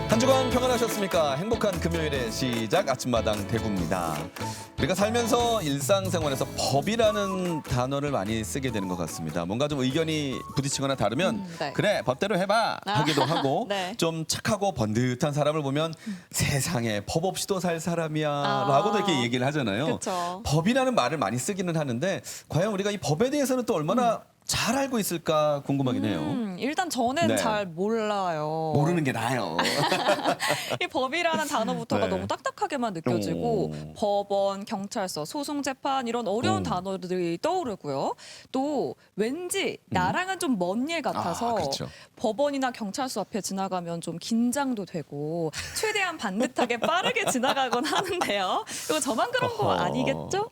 한 주간 평안하셨습니까? 행복한 금요일의 시작 아침마당 대구입니다. 우리가 살면서 일상생활에서 법이라는 단어를 많이 쓰게 되는 것 같습니다. 뭔가 좀 의견이 부딪히거나 다르면 네. 그래 법대로 해봐 하기도 하고 네. 좀 착하고 번듯한 사람을 보면 세상에 법 없이도 살 사람이야 라고도 이렇게 얘기를 하잖아요. 그쵸. 법이라는 말을 많이 쓰기는 하는데 과연 우리가 이 법에 대해서는 또 얼마나 잘 알고 있을까 궁금하긴 해요. 일단 저는 네. 잘 몰라요. 모르는 게 나아요. 이 법이라는 단어부터가 네. 너무 딱딱하게만 느껴지고 오. 법원, 경찰서, 소송재판 이런 어려운 단어들이 떠오르고요. 또 왠지 나랑은 좀 먼 일 같아서 그렇죠. 법원이나 경찰서 앞에 지나가면 좀 긴장도 되고 최대한 반듯하게 빠르게 지나가곤 하는데요. 이거 저만 그런 거 어허. 아니겠죠?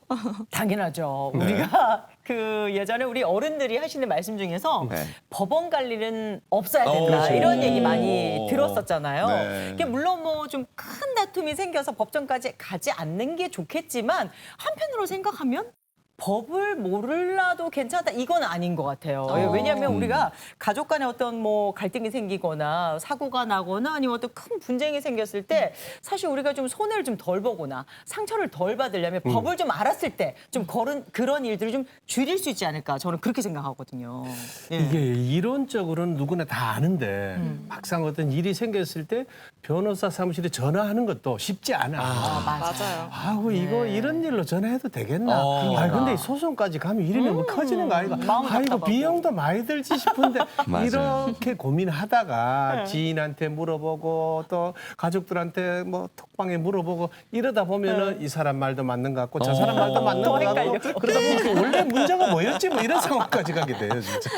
당연하죠. 네. 우리가 그 예전에 우리 어른들이 하시는 말씀 중에서 네. 법원 갈 일은 없어야 된다 그렇죠. 이런 얘기 많이 들었었잖아요. 네. 이게 물론 뭐 좀 큰 다툼이 생겨서 법정까지 가지 않는 게 좋겠지만 한편으로 생각하면 법을 몰라도 괜찮다 이건 아닌 것 같아요. 왜냐하면 우리가 가족 간에 어떤 뭐 갈등이 생기거나 사고가 나거나 아니면 어떤 큰 분쟁이 생겼을 때 사실 우리가 좀 손해를 좀 덜 보거나 상처를 덜 받으려면 법을 좀 알았을 때 좀 그런 일들을 좀 줄일 수 있지 않을까 저는 그렇게 생각하거든요. 예. 이게 이론적으로는 누구나 다 아는데 막상 어떤 일이 생겼을 때 변호사 사무실에 전화하는 것도 쉽지 않아. 맞아요. 아우 이거 이런 일로 전화해도 되겠나? 아 근데 이 소송까지 가면 일이 너무 커지는 거 아이가? 마음 아 이거 답답하고. 비용도 많이 들지 싶은데 맞아요. 이렇게 고민하다가 지인한테 물어보고 또 가족들한테 뭐 톡방에 물어보고 이러다 보면은 이 사람 말도 맞는 것 같고 저 사람 말도 맞는 더 것 같고 헷갈려. 그러다 보니까 원래 문제가 뭐였지 뭐 이런 상황까지 가게 돼요 진짜.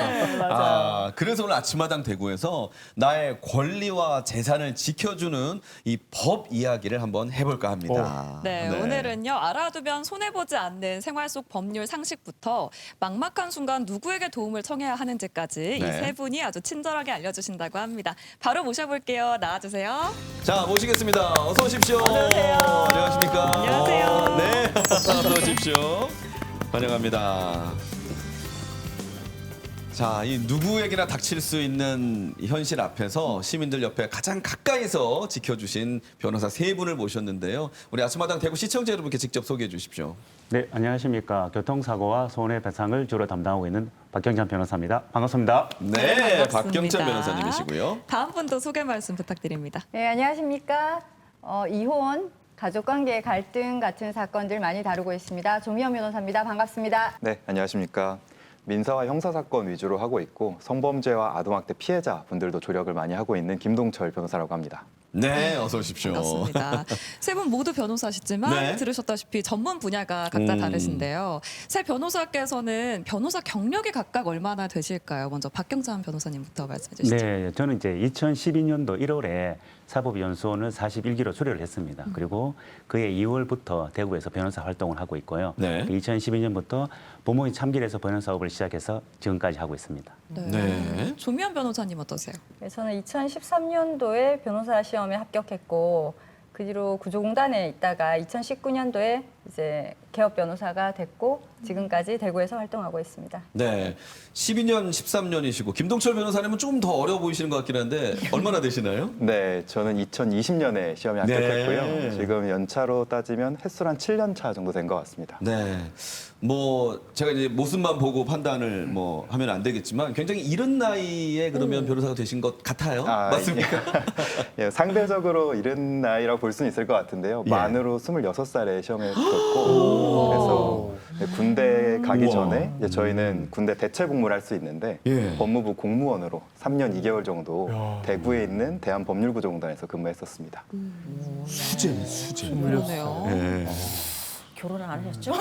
아, 그래서 오늘 아침마당 대구에서 나의 권리와 재산을 지켜주는 이 법 이야기를 한번 해볼까 합니다. 네, 오늘은요 알아두면 손해보지 않는 생활 속 법률 상식부터 막막한 순간 누구에게 도움을 청해야 하는지까지 이 네. 세 분이 아주 친절하게 알려주신다고 합니다. 바로 모셔볼게요. 나와주세요. 자, 모시겠습니다. 어서 오십시오. 안녕하세요. 안녕하십니까. 안녕하세요. 네, 어서 오십시오. 환영합니다. 자, 이 누구에게나 닥칠 수 있는 이 현실 앞에서 시민들 옆에 가장 가까이서 지켜주신 변호사 세 분을 모셨는데요. 우리 아침마당 대구 시청자 여러분께 직접 소개해 주십시오. 네, 안녕하십니까. 교통사고와 손해배상을 주로 담당하고 있는 박경찬 변호사입니다. 반갑습니다. 네, 반갑습니다. 박경찬 변호사님이시고요. 다음 분도 소개 말씀 부탁드립니다. 네, 안녕하십니까. 이혼, 가족관계 갈등 같은 사건들 많이 다루고 있습니다. 조미연 변호사입니다. 반갑습니다. 네, 안녕하십니까. 민사와 형사사건 위주로 하고 있고 성범죄와 아동학대 피해자 분들도 조력을 많이 하고 있는 김동철 변호사라고 합니다. 네, 어서 오십시오. 반갑습니다. 세 분 모두 변호사시지만 네. 들으셨다시피 전문 분야가 각자 다르신데요. 세 변호사께서는 변호사 경력이 각각 얼마나 되실까요? 먼저 박경찬 변호사님부터 말씀해 주시죠. 네, 저는 이제 2012년도 1월에 사법연수원을 41기로 수료를 했습니다. 그리고 그해 2월부터 대구에서 변호사 활동을 하고 있고요. 네. 2012년부터 법무인 참기에서 변호사업을 시작해서 지금까지 하고 있습니다. 네. 조미연 변호사님 어떠세요? 네, 저는 2013년도에 변호사 시험에 합격했고 그 뒤로 구조공단에 있다가 2019년도에 이제 개업 변호사가 됐고 지금까지 대구에서 활동하고 있습니다. 네. 12년, 13년이시고 김동철 변호사님은 조금 더 어려 보이시는 것 같긴 한데 얼마나 되시나요? 네, 저는 2020년에 시험에 네. 합격했고요. 지금 연차로 따지면 횟수로 한 7년 차 정도 된 것 같습니다. 네. 뭐 제가 이제 모습만 보고 판단을 뭐 하면 안 되겠지만 굉장히 이른 나이에 그러면 변호사가 되신 것 같아요. 맞습니까? 예, 상대적으로 이른 나이라고 볼 수는 있을 것 같은데요. 예. 만으로 26살에 시험에 붙었고 그래서 군대 가기 우와. 전에 이제 저희는 군대 대체 복무를 할 수 있는데 예. 법무부 공무원으로 3년 2개월 정도 대구에 있는 대한법률구조공단에서 근무했었습니다. 수제네, 수제. 그러네요. 네. 결혼을 안 하셨죠?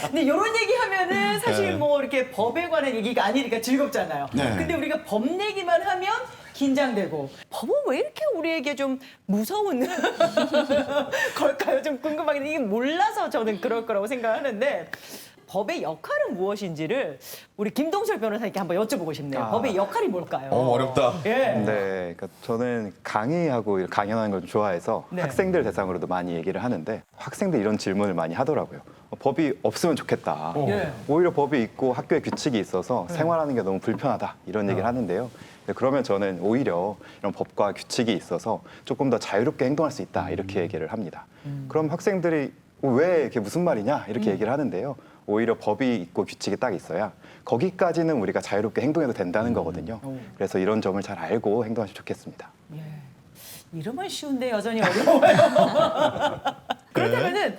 근데 이런 얘기하면은 사실 네. 뭐 이렇게 법에 관한 얘기가 아니니까 즐겁잖아요. 네. 근데 우리가 법 얘기만 하면 긴장되고 법은 왜 이렇게 우리에게 좀 무서운 걸까요? 좀 궁금하긴 이게 몰라서 저는 그럴 거라고 생각하는데 법의 역할은 무엇인지를 우리 김동철 변호사님께 한번 여쭤보고 싶네요. 법의 역할이 뭘까요? 어렵다. 예. 네, 그러니까 저는 강의하고 강연하는 걸 좀 좋아해서 네. 학생들 대상으로도 많이 얘기를 하는데 학생들 이런 질문을 많이 하더라고요. 법이 없으면 좋겠다. 예. 오히려 법이 있고 학교에 규칙이 있어서 생활하는 게 너무 불편하다 이런 얘기를 하는데요. 네, 그러면 저는 오히려 이런 법과 규칙이 있어서 조금 더 자유롭게 행동할 수 있다 이렇게 얘기를 합니다. 그럼 학생들이 왜 이게 무슨 말이냐 이렇게 얘기를 하는데요. 오히려 법이 있고 규칙이 딱 있어야 거기까지는 우리가 자유롭게 행동해도 된다는 거거든요. 그래서 이런 점을 잘 알고 행동하시면 좋겠습니다. 예. 이름은 쉬운데 여전히 어려워요. 그렇다면은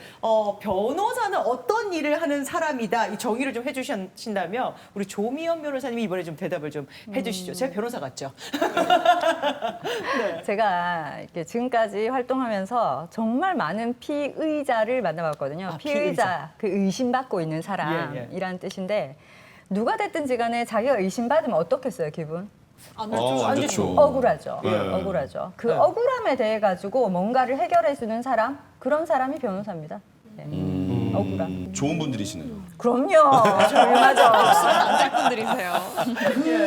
변호사는 어떤 일을 하는 사람이다 이 정의를 좀 해주신다면 우리 조미연 변호사님이 이번에 좀 대답을 좀 해주시죠. 제가 변호사 같죠? 제가 이렇게 지금까지 활동하면서 정말 많은 피의자를 만나봤거든요. 아, 피의자, 그 의심받고 있는 사람이라는 뜻인데 누가 됐든지 간에 자기가 의심받으면 어떻겠어요, 기분? 안 안 좋죠. 억울하죠. 예. 억울하죠. 그 네. 억울함에 대해 가지고 뭔가를 해결해주는 사람, 그런 사람이 변호사입니다. 네. 억울함. 좋은 분들이시네요. 그럼요. 훌륭하죠. 남자분들이세요.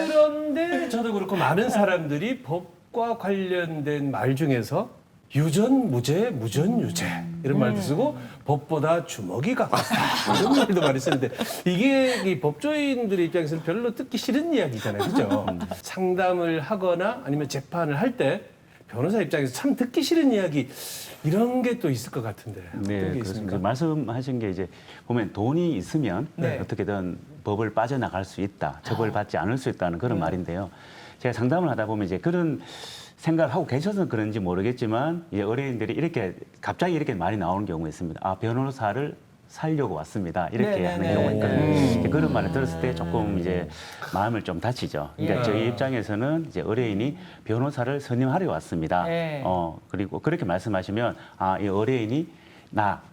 그런데 저도 그렇고 많은 사람들이 법과 관련된 말 중에서 유전 무죄, 무전 유죄 이런 말도 쓰고 법보다 주먹이 가깝다 이런 말도 많이 쓰는데 이게 이 법조인들의 입장에서는 별로 듣기 싫은 이야기잖아요, 그죠? 상담을 하거나 아니면 재판을 할 때 변호사 입장에서 참 듣기 싫은 이야기 이런 게 또 있을 것 같은데 어떤 네, 게 그렇습니다. 있습니까? 말씀하신 게 이제 보면 돈이 있으면 네. 어떻게든 법을 빠져나갈 수 있다, 처벌받지 않을 수 있다는 그런 말인데요. 제가 상담을 하다 보면 이제 그런 생각을 하고 계셔서 그런지 모르겠지만 이제 의뢰인들이 이렇게 갑자기 이렇게 말이 나오는 경우가 있습니다. 아, 변호사를 살려고 왔습니다. 이렇게 네네네. 하는 경우가 있거든요. 그런 말을 들었을 때 조금 이제 마음을 좀 다치죠. 그러니까 예. 저희 입장에서는 이제 의뢰인이 변호사를 선임하려 왔습니다. 예. 그리고 그렇게 말씀하시면 아, 이 의뢰인이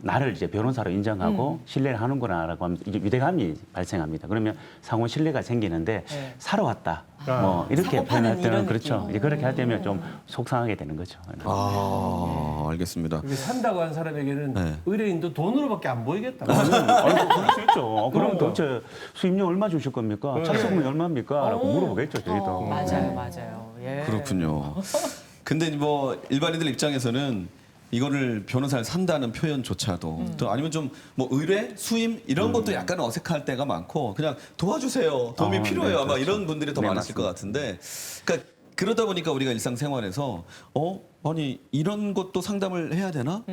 나를 이제 변호사로 인정하고 신뢰를 하는구나라고 하면 이제 유대감이 발생합니다. 그러면 상호 신뢰가 생기는데 네. 사러 왔다. 아. 뭐 이렇게 사고 파는 표현할 때는 이런 그렇죠. 느낌. 이제 그렇게 할 때면 좀 속상하게 되는 거죠. 아, 알겠습니다. 이게 산다고 한 사람에게는 네. 의뢰인도 돈으로밖에 안 보이겠다. 아니, 그럴 수 있죠. 그럼 도대체 수임료 얼마 주실 겁니까? 차수금이 얼마입니까? 라고 물어보겠죠, 저희도. 맞아요. 예. 그렇군요. 근데 뭐 일반인들 입장에서는 이거를 변호사를 산다는 표현조차도 또 아니면 좀 뭐 의뢰, 수임 이런 것도 약간 어색할 때가 많고 그냥 도와주세요. 도움이 아, 필요해요. 네, 아마 그렇죠. 이런 분들이 더 네, 많으실 것 같은데 그러니까 그러다 보니까 우리가 일상생활에서 아니 이런 것도 상담을 해야 되나?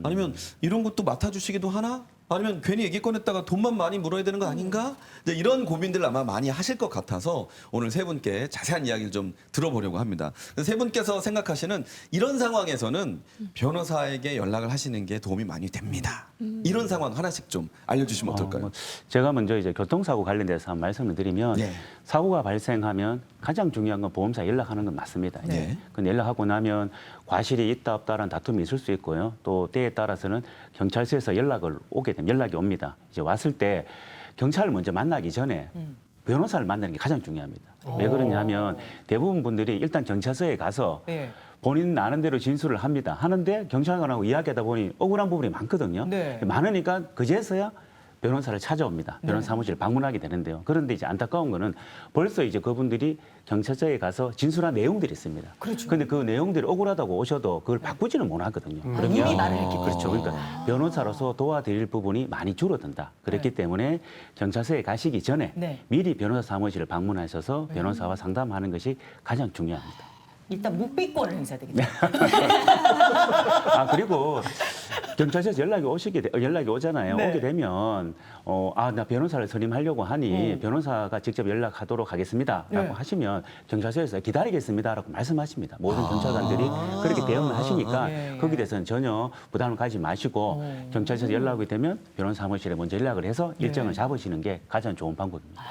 아니면 이런 것도 맡아주시기도 하나? 아니면 괜히 얘기 꺼냈다가 돈만 많이 물어야 되는 거 아닌가? 이제 이런 고민들을 아마 많이 하실 것 같아서 오늘 세 분께 자세한 이야기를 좀 들어보려고 합니다. 그래서 세 분께서 생각하시는 이런 상황에서는 변호사에게 연락을 하시는 게 도움이 많이 됩니다. 이런 상황 하나씩 좀 알려주시면 어떨까요? 뭐 제가 먼저 이제 교통사고 관련돼서 한 말씀을 드리면 네. 사고가 발생하면 가장 중요한 건 보험사에 연락하는 건 맞습니다. 네. 근데 연락하고 나면 과실이 있다 없다라는 다툼이 있을 수 있고요. 또 때에 따라서는 경찰서에서 연락이 옵니다. 이제 왔을 때 경찰을 먼저 만나기 전에 변호사를 만나는 게 가장 중요합니다. 왜 그러냐면 대부분 분들이 일단 경찰서에 가서 예. 본인 아는 대로 진술을 합니다. 하는데 경찰관하고 이야기하다 보니 억울한 부분이 많거든요. 네. 많으니까 그제서야 변호사를 찾아옵니다. 변호사 사무실을 방문하게 되는데요. 그런데 이제 안타까운 거는 벌써 이제 그분들이 경찰서에 가서 진술한 내용들이 있습니다. 그렇죠. 근데 그 내용들이 억울하다고 오셔도 그걸 바꾸지는 못하거든요. 그러면 이미 말을 했기 때문에. 그렇죠. 그러니까 변호사로서 도와드릴 부분이 많이 줄어든다. 그렇기 때문에 경찰서에 가시기 전에 네. 미리 변호사 사무실을 방문하셔서 변호사와 상담하는 것이 가장 중요합니다. 일단 묵비권을 행사해야 되겠다. 아 그리고 경찰서에서 연락이 오잖아요. 네. 오게 되면 나 변호사를 선임하려고 하니 변호사가 직접 연락하도록 하겠습니다라고 네. 하시면 경찰서에서 기다리겠습니다라고 말씀하십니다. 모든 경찰관들이 그렇게 대응을 하시니까 예, 예. 거기에 대해서는 전혀 부담을 가지지 마시고 경찰서에서 연락이 되면 변호사 사무실에 먼저 연락을 해서 일정을 잡으시는 게 가장 좋은 방법입니다.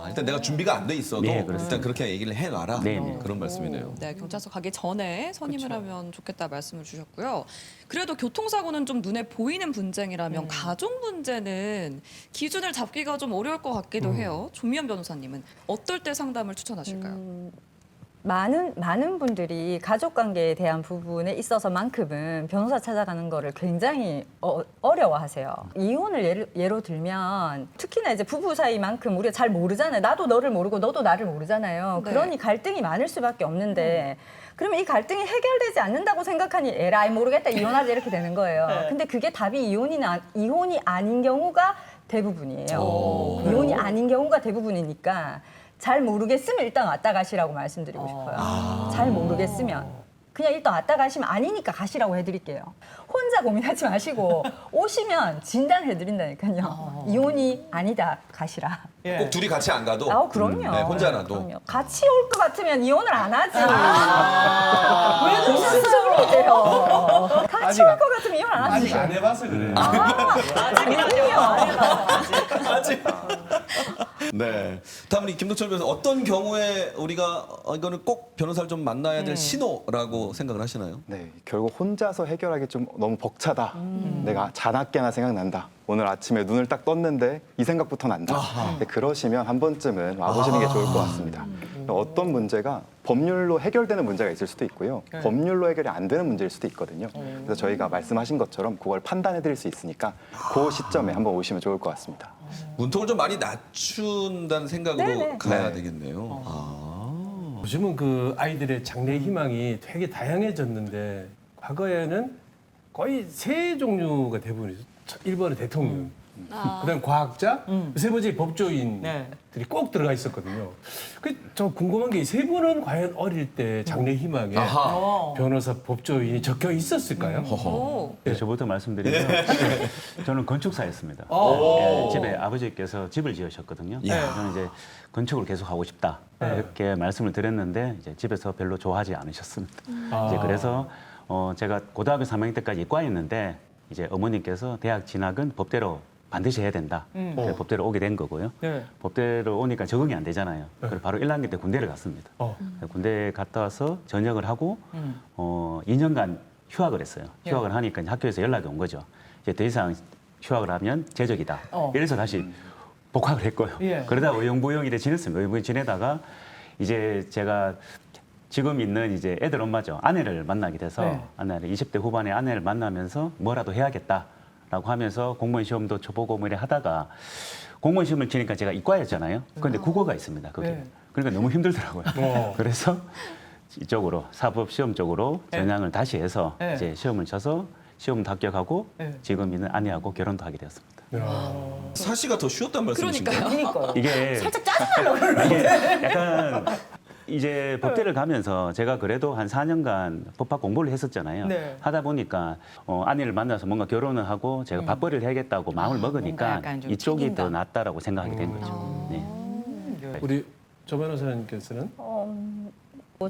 일단 내가 준비가 안 돼 있어도 네, 그렇습니다. 일단 그렇게 얘기를 해놔라. 네, 네. 그런 말씀이네요. 네, 경찰서 가기 전에 선임을 하면 좋겠다 말씀을 주셨고요. 그래도 교통사고는 좀 눈에 보이는 분쟁이라면 가족 문제는 기준을 잡기가 좀 어려울 것 같기도 해요. 조미연 변호사님은 어떨 때 상담을 추천하실까요? 많은 분들이 가족 관계에 대한 부분에 있어서만큼은 변호사 찾아가는 거를 굉장히 어려워하세요. 이혼을 예로 들면 특히나 이제 부부 사이만큼 우리가 잘 모르잖아요. 나도 너를 모르고 너도 나를 모르잖아요. 네. 그러니 갈등이 많을 수밖에 없는데 그러면 이 갈등이 해결되지 않는다고 생각하니 에라이 모르겠다 이혼하자 이렇게 되는 거예요. 근데 그게 답이 이혼이 아닌 경우가 대부분이에요. 이혼이 아닌 경우가 대부분이니까 잘 모르겠으면 일단 왔다 가시라고 말씀드리고 싶어요. 잘 모르겠으면. 그냥 일단 왔다 가시면 아니니까 가시라고 해드릴게요. 혼자 고민하지 마시고 오시면 진단해드린다니까요. 이혼이 아니다, 가시라. 예. 꼭 둘이 같이 안 가도 아, 그럼요. 네, 혼자라도. 그럼요. 같이 올 것 같으면 이혼을 안 하지. 왜 그러셨어요? 이래요. 같이 올 것 같으면 이혼 안 하지. 아직 안 해봐서 그래. 아직. 네. 다음 우리 김동철 변호사 어떤 경우에 우리가 이거는 꼭 변호사를 좀 만나야 될 신호라고 생각을 하시나요? 네, 결국 혼자서 해결하기 좀 너무 벅차다. 내가 자나깨나 생각난다. 오늘 아침에 눈을 딱 떴는데 이 생각부터 난다. 네, 그러시면 한 번쯤은 와보시는 게 좋을 것 같습니다. 어떤 문제가 법률로 해결되는 문제가 있을 수도 있고요. 법률로 해결이 안 되는 문제일 수도 있거든요. 그래서 저희가 말씀하신 것처럼 그걸 판단해 드릴 수 있으니까 그 시점에 한번 오시면 좋을 것 같습니다. 문턱을 좀 많이 낮춘다는 생각으로 네네. 가야 네. 되겠네요. 요즘은 그 아이들의 장래 희망이 되게 다양해졌는데 과거에는 거의 세 종류가 대부분이죠. 1번은 대통령, 그다음 과학자, 세 번째 법조인들이 네. 꼭 들어가 있었거든요. 저 궁금한 게 세 분은 과연 어릴 때 장래 희망에 변호사, 법조인이 적혀 있었을까요? 오. 네, 저부터 말씀드리면 저는 건축사였습니다. 오. 예, 집에 아버지께서 집을 지으셨거든요. 저는 이제 건축을 계속 하고 싶다 이렇게 말씀을 드렸는데 이제 집에서 별로 좋아하지 않으셨습니다. 이제 그래서 제가 고등학교 3학년 때까지 이과였는데 이제 어머님께서 대학 진학은 법대로 반드시 해야 된다. 그래서 법대로 오게 된 거고요. 네. 법대로 오니까 적응이 안 되잖아요. 그래서 바로 1학년 때 군대를 갔습니다. 군대 갔다 와서 전역을 하고 2년간 휴학을 했어요. 휴학을 하니까 이제 학교에서 연락이 온 거죠. 이제 더 이상 휴학을 하면 제적이다. 이래서 다시 복학을 했고요. 예. 그러다가 의용부용 이래 지냈습니다. 의용부용 지내다가 이제 제가 지금 있는 이제 애들 엄마죠. 아내를 만나게 돼서 네. 아내를 20대 후반에 아내를 만나면서 뭐라도 해야겠다라고 하면서 공무원 시험도 쳐보고 뭐 이래 하다가 공무원 시험을 치니까 제가 이과였잖아요. 그런데 국어가 있습니다. 거기. 네. 그러니까 너무 힘들더라고요. 그래서 이쪽으로 사법 시험 쪽으로 전향을 다시 해서 네. 이제 시험을 쳐서 시험도 합격하고 네. 지금 있는 아내하고 결혼도 하게 되었습니다. 사시가 더 쉬웠단 말씀이신가요? 그러니까요. 그러니까요. 이게 살짝 짜증나려고 그러는데. 이게 약간 이제 법대를 가면서 제가 그래도 한 4년간 법학 공부를 했었잖아요. 네. 하다 보니까 아내를 만나서 뭔가 결혼을 하고 제가 밥벌이를 해야겠다고 마음을 뭔가 먹으니까 약간 좀 이쪽이 책임감. 더 낫다라고 생각하게 된 거죠. 네. 우리 조 변호사님께서는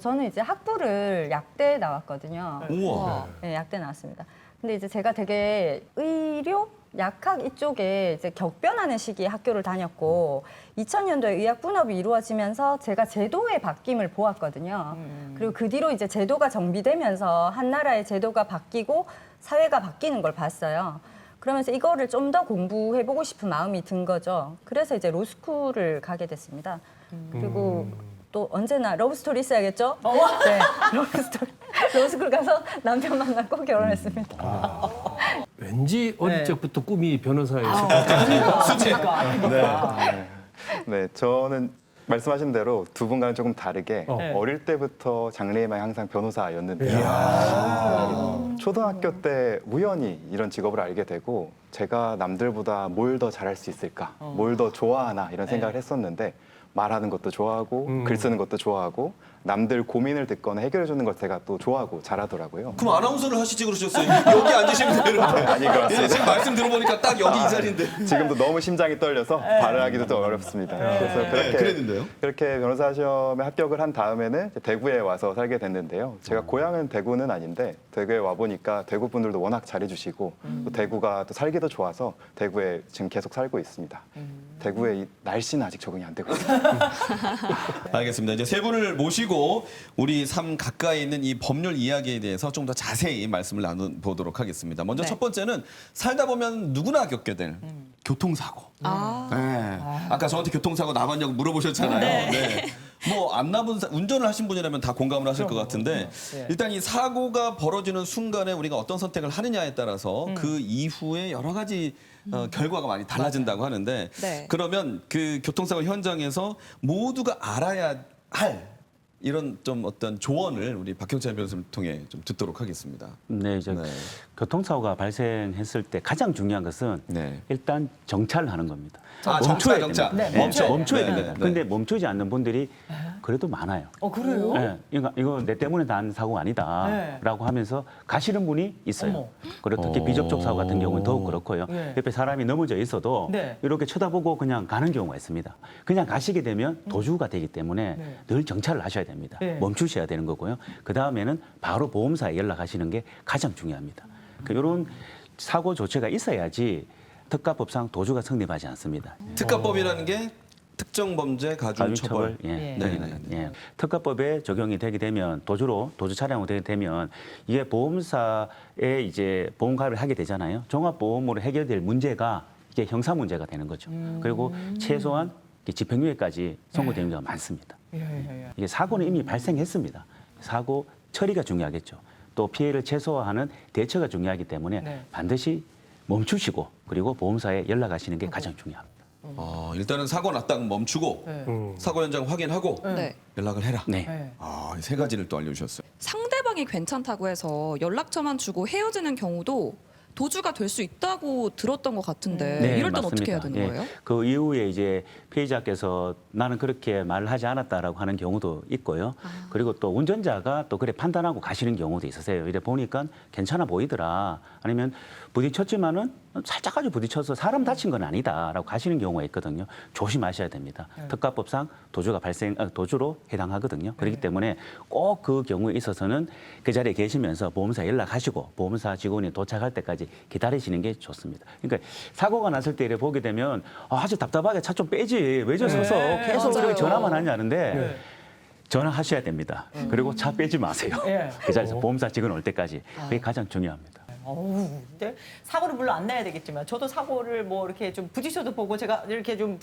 저는 이제 학부를 약대 나왔거든요. 우와. 네, 약대 나왔습니다. 근데 이제 제가 되게 의료, 약학 이쪽에 이제 격변하는 시기에 학교를 다녔고 2000년도에 의학 분업이 이루어지면서 제가 제도의 바뀜을 보았거든요. 그리고 그 뒤로 이제 제도가 정비되면서 한 나라의 제도가 바뀌고 사회가 바뀌는 걸 봤어요. 그러면서 이거를 좀 더 공부해보고 싶은 마음이 든 거죠. 그래서 이제 로스쿨을 가게 됐습니다. 그리고 또 언제나 러브스토리 있어야겠죠? 네, 로스쿨 가서 남편 만나고 결혼했습니다. 왠지 어릴 네. 적부터 꿈이 변호사였을 것 같아요. 수지. 네, 저는 말씀하신 대로 두 분과는 조금 다르게 어릴 때부터 장래희망이 항상 변호사였는데요. 초등학교 때 우연히 이런 직업을 알게 되고 제가 남들보다 뭘 더 잘할 수 있을까, 뭘 더 좋아하나 이런 생각을 했었는데 말하는 것도 좋아하고 글 쓰는 것도 좋아하고 남들 고민을 듣거나 해결해 주는 걸 제가 또 좋아하고 잘하더라고요. 그럼 아나운서를 하시지 그러셨어요? 여기 앉으시면 되는데. 아닌 것 같습니다. 예, 지금 말씀 들어보니까 딱 여기 이 자리인데. 지금도 너무 심장이 떨려서 발언하기도 좀 어렵습니다. 그래서 그랬는데요? 그렇게 변호사 시험에 합격을 한 다음에는 대구에 와서 살게 됐는데요. 제가 고향은 대구는 아닌데 대구에 와 보니까 대구 분들도 워낙 잘해주시고 또 대구가 또 살기도 좋아서 대구에 지금 계속 살고 있습니다. 대구의 이 날씨는 아직 적응이 안 되고 있습니다. 알겠습니다. 이제 세 분을 모시고 우리 삶 가까이 있는 이 법률 이야기에 대해서 좀 더 자세히 말씀을 나눠보도록 하겠습니다. 먼저 첫 번째는 살다 보면 누구나 겪게 될 교통사고. 네. 아까 저한테 교통사고 나봤냐고 물어보셨잖아요. 네. 뭐 안 나본 운전을 하신 분이라면 다 공감을 하실 것 같은데 일단 이 사고가 벌어지는 순간에 우리가 어떤 선택을 하느냐에 따라서 그 이후에 여러 가지 결과가 많이 달라진다고 하는데 네. 그러면 그 교통사고 현장에서 모두가 알아야 할 이런 좀 어떤 조언을 우리 박형찬 변호사를 통해 좀 듣도록 하겠습니다. 네, 이제 네. 교통사고가 발생했을 때 가장 중요한 것은 네. 일단 정차를 하는 겁니다. 아, 멈춰야 정차. 됩니다. 네, 멈춰야 멈춰야 돼요. 됩니다. 네, 네, 그런데 멈추지 않는 분들이 그래도 많아요. 그래요? 네, 이거 내 때문에 난 사고가 네. 아니다라고 하면서 가시는 분이 있어요. 어머. 그리고 특히 비접촉 사고 같은 경우는 더욱 그렇고요. 네. 옆에 사람이 넘어져 있어도 네. 이렇게 쳐다보고 그냥 가는 경우가 있습니다. 그냥 가시게 되면 도주가 되기 때문에 네. 늘 정차를 하셔야 됩니다. 네. 멈추셔야 되는 거고요. 그 다음에는 바로 보험사에 연락하시는 게 가장 중요합니다. 이런 사고 조치가 있어야지 특가법상 도주가 성립하지 않습니다. 특가법이라는 게 특정 범죄 가중 처벌. 가중처벌, 예, 네, 네, 네. 예. 특가법에 적용이 되게 되면 도주 차량으로 되게 되면 이게 보험사에 이제 보험가입을 하게 되잖아요. 종합보험으로 해결될 문제가 이게 형사 문제가 되는 거죠. 그리고 최소한 집행유예까지 선고되는 경우가 많습니다. 예. 이게 사고는 이미 발생했습니다. 사고 처리가 중요하겠죠. 또 피해를 최소화하는 대처가 중요하기 때문에 네. 반드시 멈추시고 그리고 보험사에 연락하시는 게 가장 중요합니다. 일단은 사고 났다가 멈추고 네. 사고 현장 확인하고 네. 연락을 해라. 네. 네. 이 세 가지를 또 알려주셨어요. 상대방이 괜찮다고 해서 연락처만 주고 헤어지는 경우도 도주가 될 수 있다고 들었던 것 같은데 네, 이럴 땐 맞습니다. 어떻게 해야 되는 예. 거예요? 그 이후에 이제 피해자께서 나는 그렇게 말을 하지 않았다라고 하는 경우도 있고요. 그리고 또 운전자가 또 그래 판단하고 가시는 경우도 있으세요. 이래 보니까 괜찮아 보이더라. 아니면 부딪혔지만은 살짝까지 부딪혀서 사람 다친 건 아니다라고 가시는 경우가 있거든요. 조심하셔야 됩니다. 특가법상 도주로 해당하거든요. 그렇기 때문에 꼭 그 경우에 있어서는 그 자리에 계시면서 보험사에 연락하시고 보험사 직원이 도착할 때까지 기다리시는 게 좋습니다. 그러니까 사고가 났을 때 이래 보게 되면 아주 답답하게 차 좀 빼지 왜 저 서서 계속 맞아요. 이렇게 전화만 하냐는데 전화하셔야 됩니다. 그리고 차 빼지 마세요. 네. 그 자리에서 보험사 직원 올 때까지 그게 가장 중요합니다. 근데 사고를 물론 안 나야 되겠지만 저도 사고를 뭐 이렇게 좀 부딪혀도 보고 제가 이렇게 좀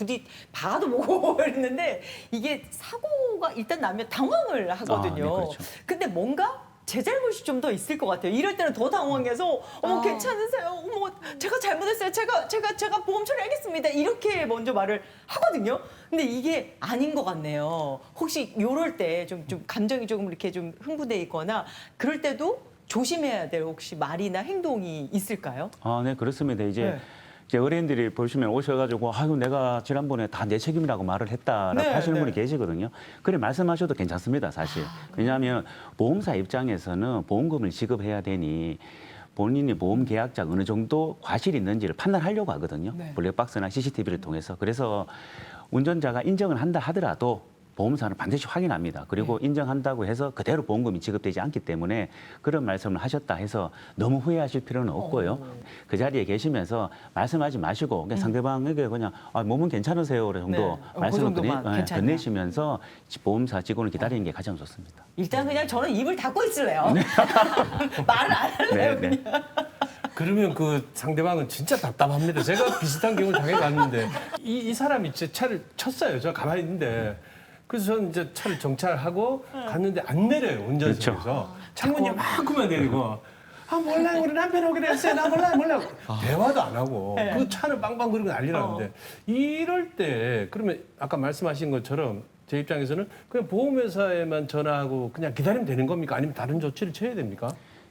박아도 보고 그랬는데 이게 사고가 일단 나면 당황을 하거든요. 네, 그렇죠. 근데 뭔가 제 잘못이 좀 더 있을 것 같아요. 이럴 때는 더 당황해서 어머 괜찮으세요? 어머 제가 잘못했어요. 제가 보험 처리하겠습니다. 이렇게 먼저 말을 하거든요. 근데 이게 아닌 것 같네요. 혹시 이럴 때 좀 감정이 조금 이렇게 좀 흥분돼 있거나 그럴 때도 조심해야 될 혹시 말이나 행동이 있을까요? 네, 그렇습니다. 네. 이제 어린이들이 보시면 오셔가지고 아유 내가 지난번에 다 내 책임이라고 말을 했다라고 네, 하시는 네. 분이 계시거든요. 그래 말씀하셔도 괜찮습니다, 사실. 왜냐하면 보험사 입장에서는 보험금을 지급해야 되니 본인이 보험 계약자 어느 정도 과실이 있는지를 판단하려고 하거든요. 네. 블랙박스나 CCTV를 통해서. 그래서 운전자가 인정을 한다 하더라도 보험사는 반드시 확인합니다. 그리고 인정한다고 해서 그대로 보험금이 지급되지 않기 때문에 그런 말씀을 하셨다 해서 너무 후회하실 필요는 없고요. 그 자리에 계시면서 말씀하지 마시고 그냥 상대방에게 그냥 몸은 괜찮으세요 정도 네. 그 말씀을 정도만 괜찮다. 건네시면서 보험사 직원을 기다리는 게 가장 좋습니다. 일단 그냥 저는 입을 닫고 있을래요. 말을 안 할래요. 네, 네. 그냥. 그러면 그 상대방은 진짜 답답합니다. 제가 비슷한 경우를 당해갔는데 이 사람이 제 차를 쳤어요. 저 가만히 있는데 그래서 저는 이제 차를 정차하고 갔는데 안 내려요. 운전석에서. 창문 요만큼만 내리고 몰라 우리 남편 오기로 했어요. 나 몰라. 대화도 안 하고 그 차를 빵빵 그리고 난리 나는데 이럴 때 그러면 아까 말씀하신 것처럼 제 입장에서는 그냥 보험회사에만 전화하고 그냥 기다리면 되는 겁니까? 아니면 다른 조치를 취해야 됩니까?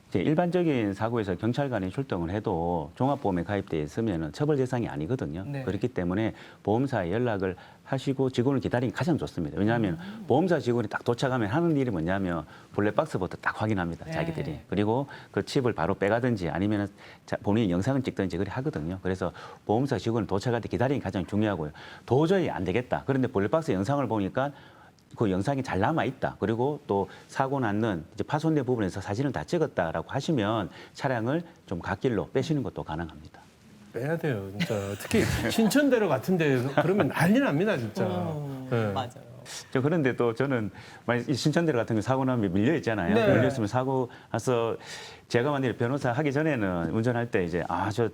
이제 일반적인 사고에서 경찰관이 출동을 해도 종합보험에 가입돼 있으면 처벌 대상이 아니거든요. 네. 그렇기 때문에 보험사에 연락을 하시고 직원을 기다리는 게 가장 좋습니다. 왜냐하면 보험사 직원이 딱 도착하면 하는 일이 뭐냐면 블랙박스부터 딱 확인합니다. 자기들이. 네. 그리고 그 칩을 바로 빼가든지 아니면 본인이 영상을 찍든지 그렇게 하거든요. 그래서 보험사 직원이 도착할 때 기다리는 게 가장 중요하고요. 도저히 안 되겠다. 그런데 블랙박스 영상을 보니까 그 영상이 잘 남아 있다. 그리고 또 사고 났는 이제 파손된 부분에서 사진을 다 찍었다라고 하시면 차량을 좀 갓길로 빼시는 것도 가능합니다. 빼야 돼요, 진짜. 특히 신천대로 같은데 그러면 난리 납니다, 진짜. 네. 맞아요. 그런데 또 저는 이 신천대로 같은 거 사고 나면 밀려 있잖아요. 네. 밀려 있으면 사고 나서 제가 만약에 변호사 하기 전에는 운전할 때 이제 저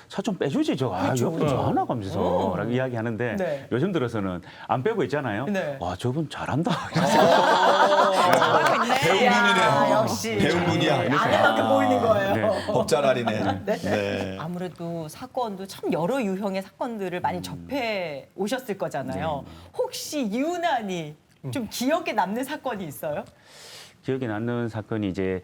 차 좀 빼주지 옆에 저 하나 가면서 라고 이야기하는데 네. 요즘 들어서는 안 빼고 있잖아요. 네. 와 저분 잘한다. 잘하고 있네. 배운분이네. 역시. 배운분이야. 아내만큼 보이는 거예요. 네. 법잘알이네. 네. 네. 아무래도 사건도 참 여러 유형의 사건들을 많이 접해 오셨을 거잖아요. 혹시 유난히 좀 기억에 남는 사건이 있어요? 기억에 남는 사건이 이제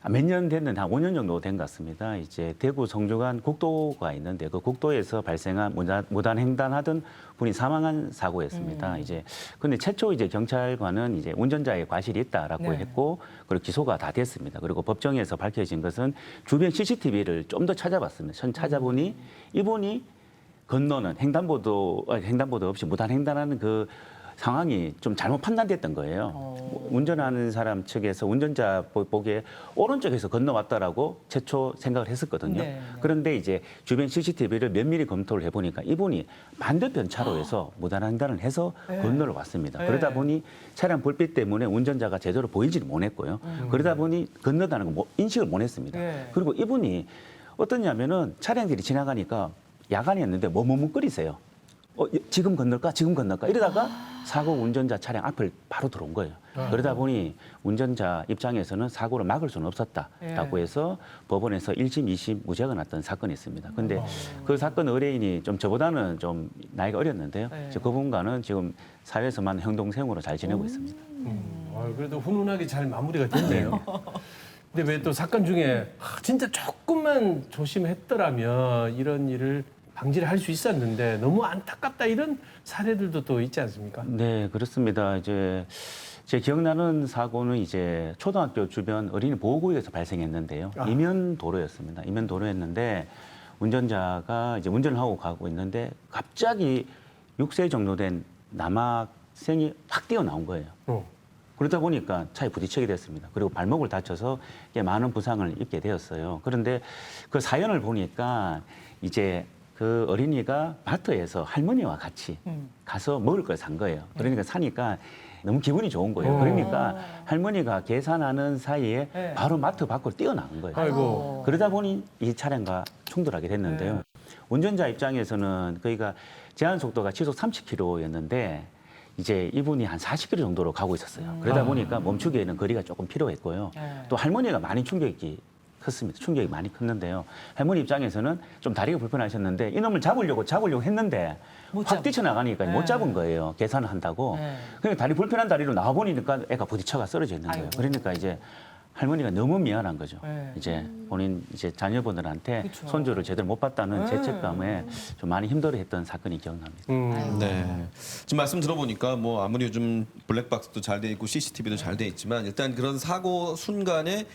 몇 년 됐는데 한 5년 정도 된 것 같습니다. 이제 대구 성주간 국도가 있는데 그 국도에서 발생한 무단 횡단하던 분이 사망한 사고였습니다. 이제 근데 최초 이제 경찰관은 이제 운전자의 과실이 있다라고 네. 했고 그리고 기소가 다 됐습니다. 그리고 법정에서 밝혀진 것은 주변 CCTV를 좀 더 찾아봤습니다. 찾아보니 이분이 건너는 횡단보도 없이 무단 횡단하는 그 상황이 좀 잘못 판단됐던 거예요. 운전하는 사람 측에서 운전자 보기에 오른쪽에서 건너왔다라고 최초 생각을 했었거든요. 네. 그런데 이제 주변 CCTV를 면밀히 검토를 해보니까 이분이 반대편 차로에서 무단 횡단을 해서 건너러 왔습니다. 네. 그러다 보니 차량 불빛 때문에 운전자가 제대로 보이지를 못했고요. 그러다 보니 건너다는 거 인식을 못했습니다. 네. 그리고 이분이 어떠냐면은 차량들이 지나가니까 야간이었는데 머뭇거리세요. 지금 건널까? 지금 건널까? 이러다가 사고 운전자 차량 앞을 바로 들어온 거예요. 그러다 보니 운전자 입장에서는 사고를 막을 수는 없었다라고 해서 법원에서 1심, 2심 무죄가 났던 사건이 있습니다. 근데 그 사건 의뢰인이 좀 저보다는 좀 나이가 어렸는데요. 네. 그분과는 지금 사회에서만 형동생으로 잘 지내고 있습니다. 그래도 훈훈하게 잘 마무리가 됐네요. 근데 왜 또 사건 중에 진짜 조금만 조심했더라면 이런 일을 방지를 할 수 있었는데 너무 안타깝다 이런 사례들도 또 있지 않습니까? 네, 그렇습니다. 이제 제 기억나는 사고는 이제 초등학교 주변 어린이 보호구역에서 발생했는데요. 이면 도로였습니다. 이면 도로였는데 운전자가 이제 운전을 하고 가고 있는데 갑자기 6세 정도 된 남학생이 확 뛰어나온 거예요. 그러다 보니까 차에 부딪히게 됐습니다. 그리고 발목을 다쳐서 많은 부상을 입게 되었어요. 그런데 그 사연을 보니까 이제 그 어린이가 마트에서 할머니와 같이 가서 먹을 걸 산 거예요. 그러니까 사니까 너무 기분이 좋은 거예요. 그러니까 할머니가 계산하는 사이에 네. 바로 마트 밖으로 뛰어나온 거예요. 아이고. 그러다 보니 이 차량과 충돌하게 됐는데요. 운전자 입장에서는 그러니까 제한 속도가 시속 30km였는데 이제 이분이 한 40km 정도로 가고 있었어요. 그러다 보니까 멈추기에는 거리가 조금 필요했고요. 또 할머니가 많이 충격이 컸습니다. 충격이 많이 컸는데요. 할머니 입장에서는 좀 다리가 불편하셨는데 이놈을 잡으려고 했는데 확 뛰쳐나가니까 못 잡은 거예요. 계산을 한다고. 그러니까 다리 불편한 다리로 나와보니까 애가 부딪혀가 쓰러져 있는 거예요. 그러니까 이제 할머니가 너무 미안한 거죠. 이제 본인 이제 자녀분들한테 그쵸. 손주를 제대로 못 봤다는 죄책감에 좀 많이 힘들어했던 사건이 기억납니다. 네. 지금 말씀 들어보니까 뭐 아무리 요즘 블랙박스도 잘 돼 있고 CCTV도 잘 돼 있지만 일단 그런 사고 순간에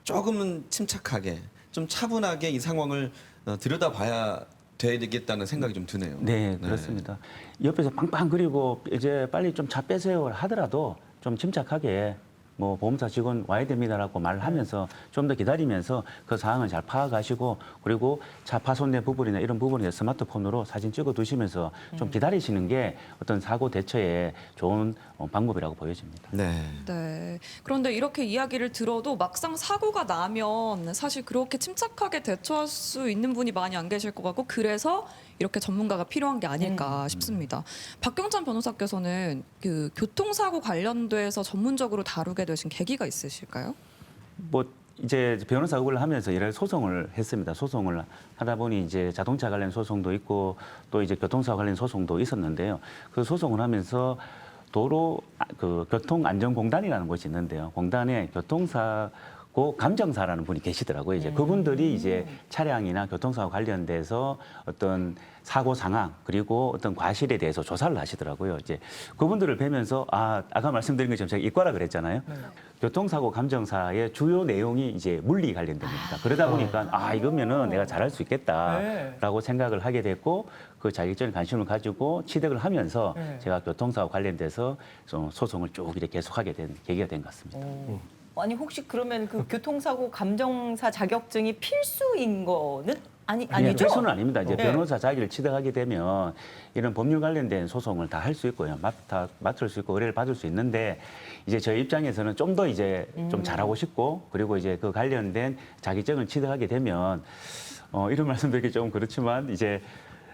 조금은 침착하게 좀 차분하게 이 상황을 들여다봐야 되겠다는 생각이 좀 드네요. 네, 그렇습니다. 옆에서 빵빵거리고 이제 빨리 좀 차 빼세요 하더라도 좀 침착하게 뭐 보험사 직원 와야 됩니다라고 말을 하면서 좀 더 기다리면서 그 상황을 잘 파악하시고 그리고 차 파손된 부분이나 이런 부분에 스마트폰으로 사진 찍어 두시면서 좀 기다리시는 게 어떤 사고 대처에 좋은 방법이라고 보여집니다. 네. 네. 그런데 이렇게 이야기를 들어도 막상 사고가 나면 사실 그렇게 침착하게 대처할 수 있는 분이 많이 안 계실 것 같고 그래서 이렇게 전문가가 필요한 게 아닐까 싶습니다. 박경찬 변호사께서는 그 교통사고 관련돼서 전문적으로 다루게 되신 계기가 있으실까요? 뭐 이제 변호사 업을 하면서 이런 소송을 했습니다. 소송을 하다 보니 이제 자동차 관련 소송도 있고 또 이제 교통사고 관련 소송도 있었는데요. 그 소송을 하면서 도로 그 교통안전공단이라는 곳이 있는데요. 공단에 교통사고 감정사라는 분이 계시더라고요. 이제 그분들이 이제 차량이나 교통사고 관련돼서 어떤 사고 상황 그리고 어떤 과실에 대해서 조사를 하시더라고요. 이제 그분들을 뵈면서 아까 말씀드린 것처럼 제가 이과라 그랬잖아요. 교통사고 감정사의 주요 내용이 이제 물리 관련된 겁니다. 그러다 보니까 이거면은 내가 잘할 수 있겠다라고 생각을 하게 됐고 그 자격적인 관심을 가지고 취득을 하면서 제가 교통사고 관련돼서 좀 소송을 쭉 이렇게 계속하게 된 계기가 된 것 같습니다. 아니 혹시 그러면 그 교통사고 감정사 자격증이 필수인 거는 아니죠? 필수는 아닙니다. 이제 네. 변호사 자격을 취득하게 되면 이런 법률 관련된 소송을 다 할 수 있고요. 맡을 수 있고 의뢰를 받을 수 있는데 이제 저희 입장에서는 좀 더 이제 좀 잘하고 싶고 그리고 이제 그 관련된 자격증을 취득하게 되면 이런 말씀드리기 좀 그렇지만 이제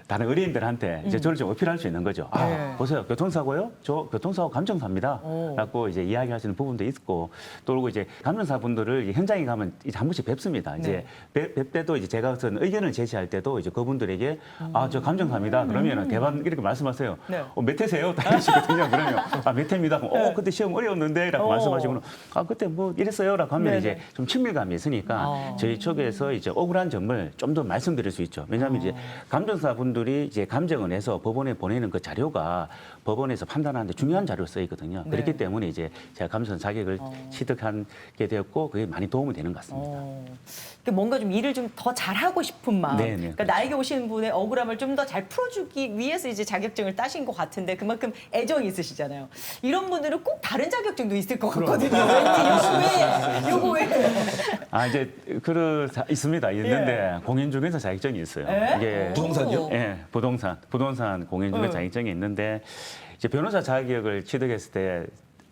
다른 의뢰인들한테 이제 저를 좀 어필할 수 있는 거죠. 아, 네. 보세요. 교통사고요? 저 교통사고 감정사입니다. 라고 이제 이야기하시는 부분도 있고, 또 그리고 이제 감정사분들을 이제 현장에 가면 이제 한 번씩 뵙습니다. 이제 뵐 때도 이제 제가 어떤 의견을 제시할 때도 이제 그분들에게 아, 저 감정사입니다. 그러면은 대반 이렇게 말씀하세요. 네. 몇 회세요? 다 이러시거든요. 그러면 몇 회입니다. 그때 시험 어려웠는데? 라고 말씀하시고는 그때 뭐 이랬어요? 라고 하면 네네. 이제 좀 친밀감이 있으니까 저희 쪽에서 이제 억울한 점을 좀 더 말씀드릴 수 있죠. 왜냐하면 이제 감정사 분들이 이제 감정을 해서 법원에 보내는 그 자료가 법원에서 판단하는데 중요한 자료로 쓰이거든요. 그렇기 때문에 이제 제가 감정 자격을 취득하게 되었고 그게 많이 도움이 되는 것 같습니다. 그러니까 뭔가 좀 일을 좀 더 잘하고 싶은 마음. 네네, 그러니까 그렇죠. 나에게 오시는 분의 억울함을 좀 더 잘 풀어주기 위해서 이제 자격증을 따신 것 같은데 그만큼 애정이 있으시잖아요. 이런 분들은 꼭 다른 자격증도 있을 것 같거든요. 왠지 요거 왜? 이제 있습니다. 있는데 공인중개사 자격증이 있어요. 에? 이게 부동산이요? 예, 부동산 공인중개사 자격증이 있는데 이제 변호사 자격을 취득했을 때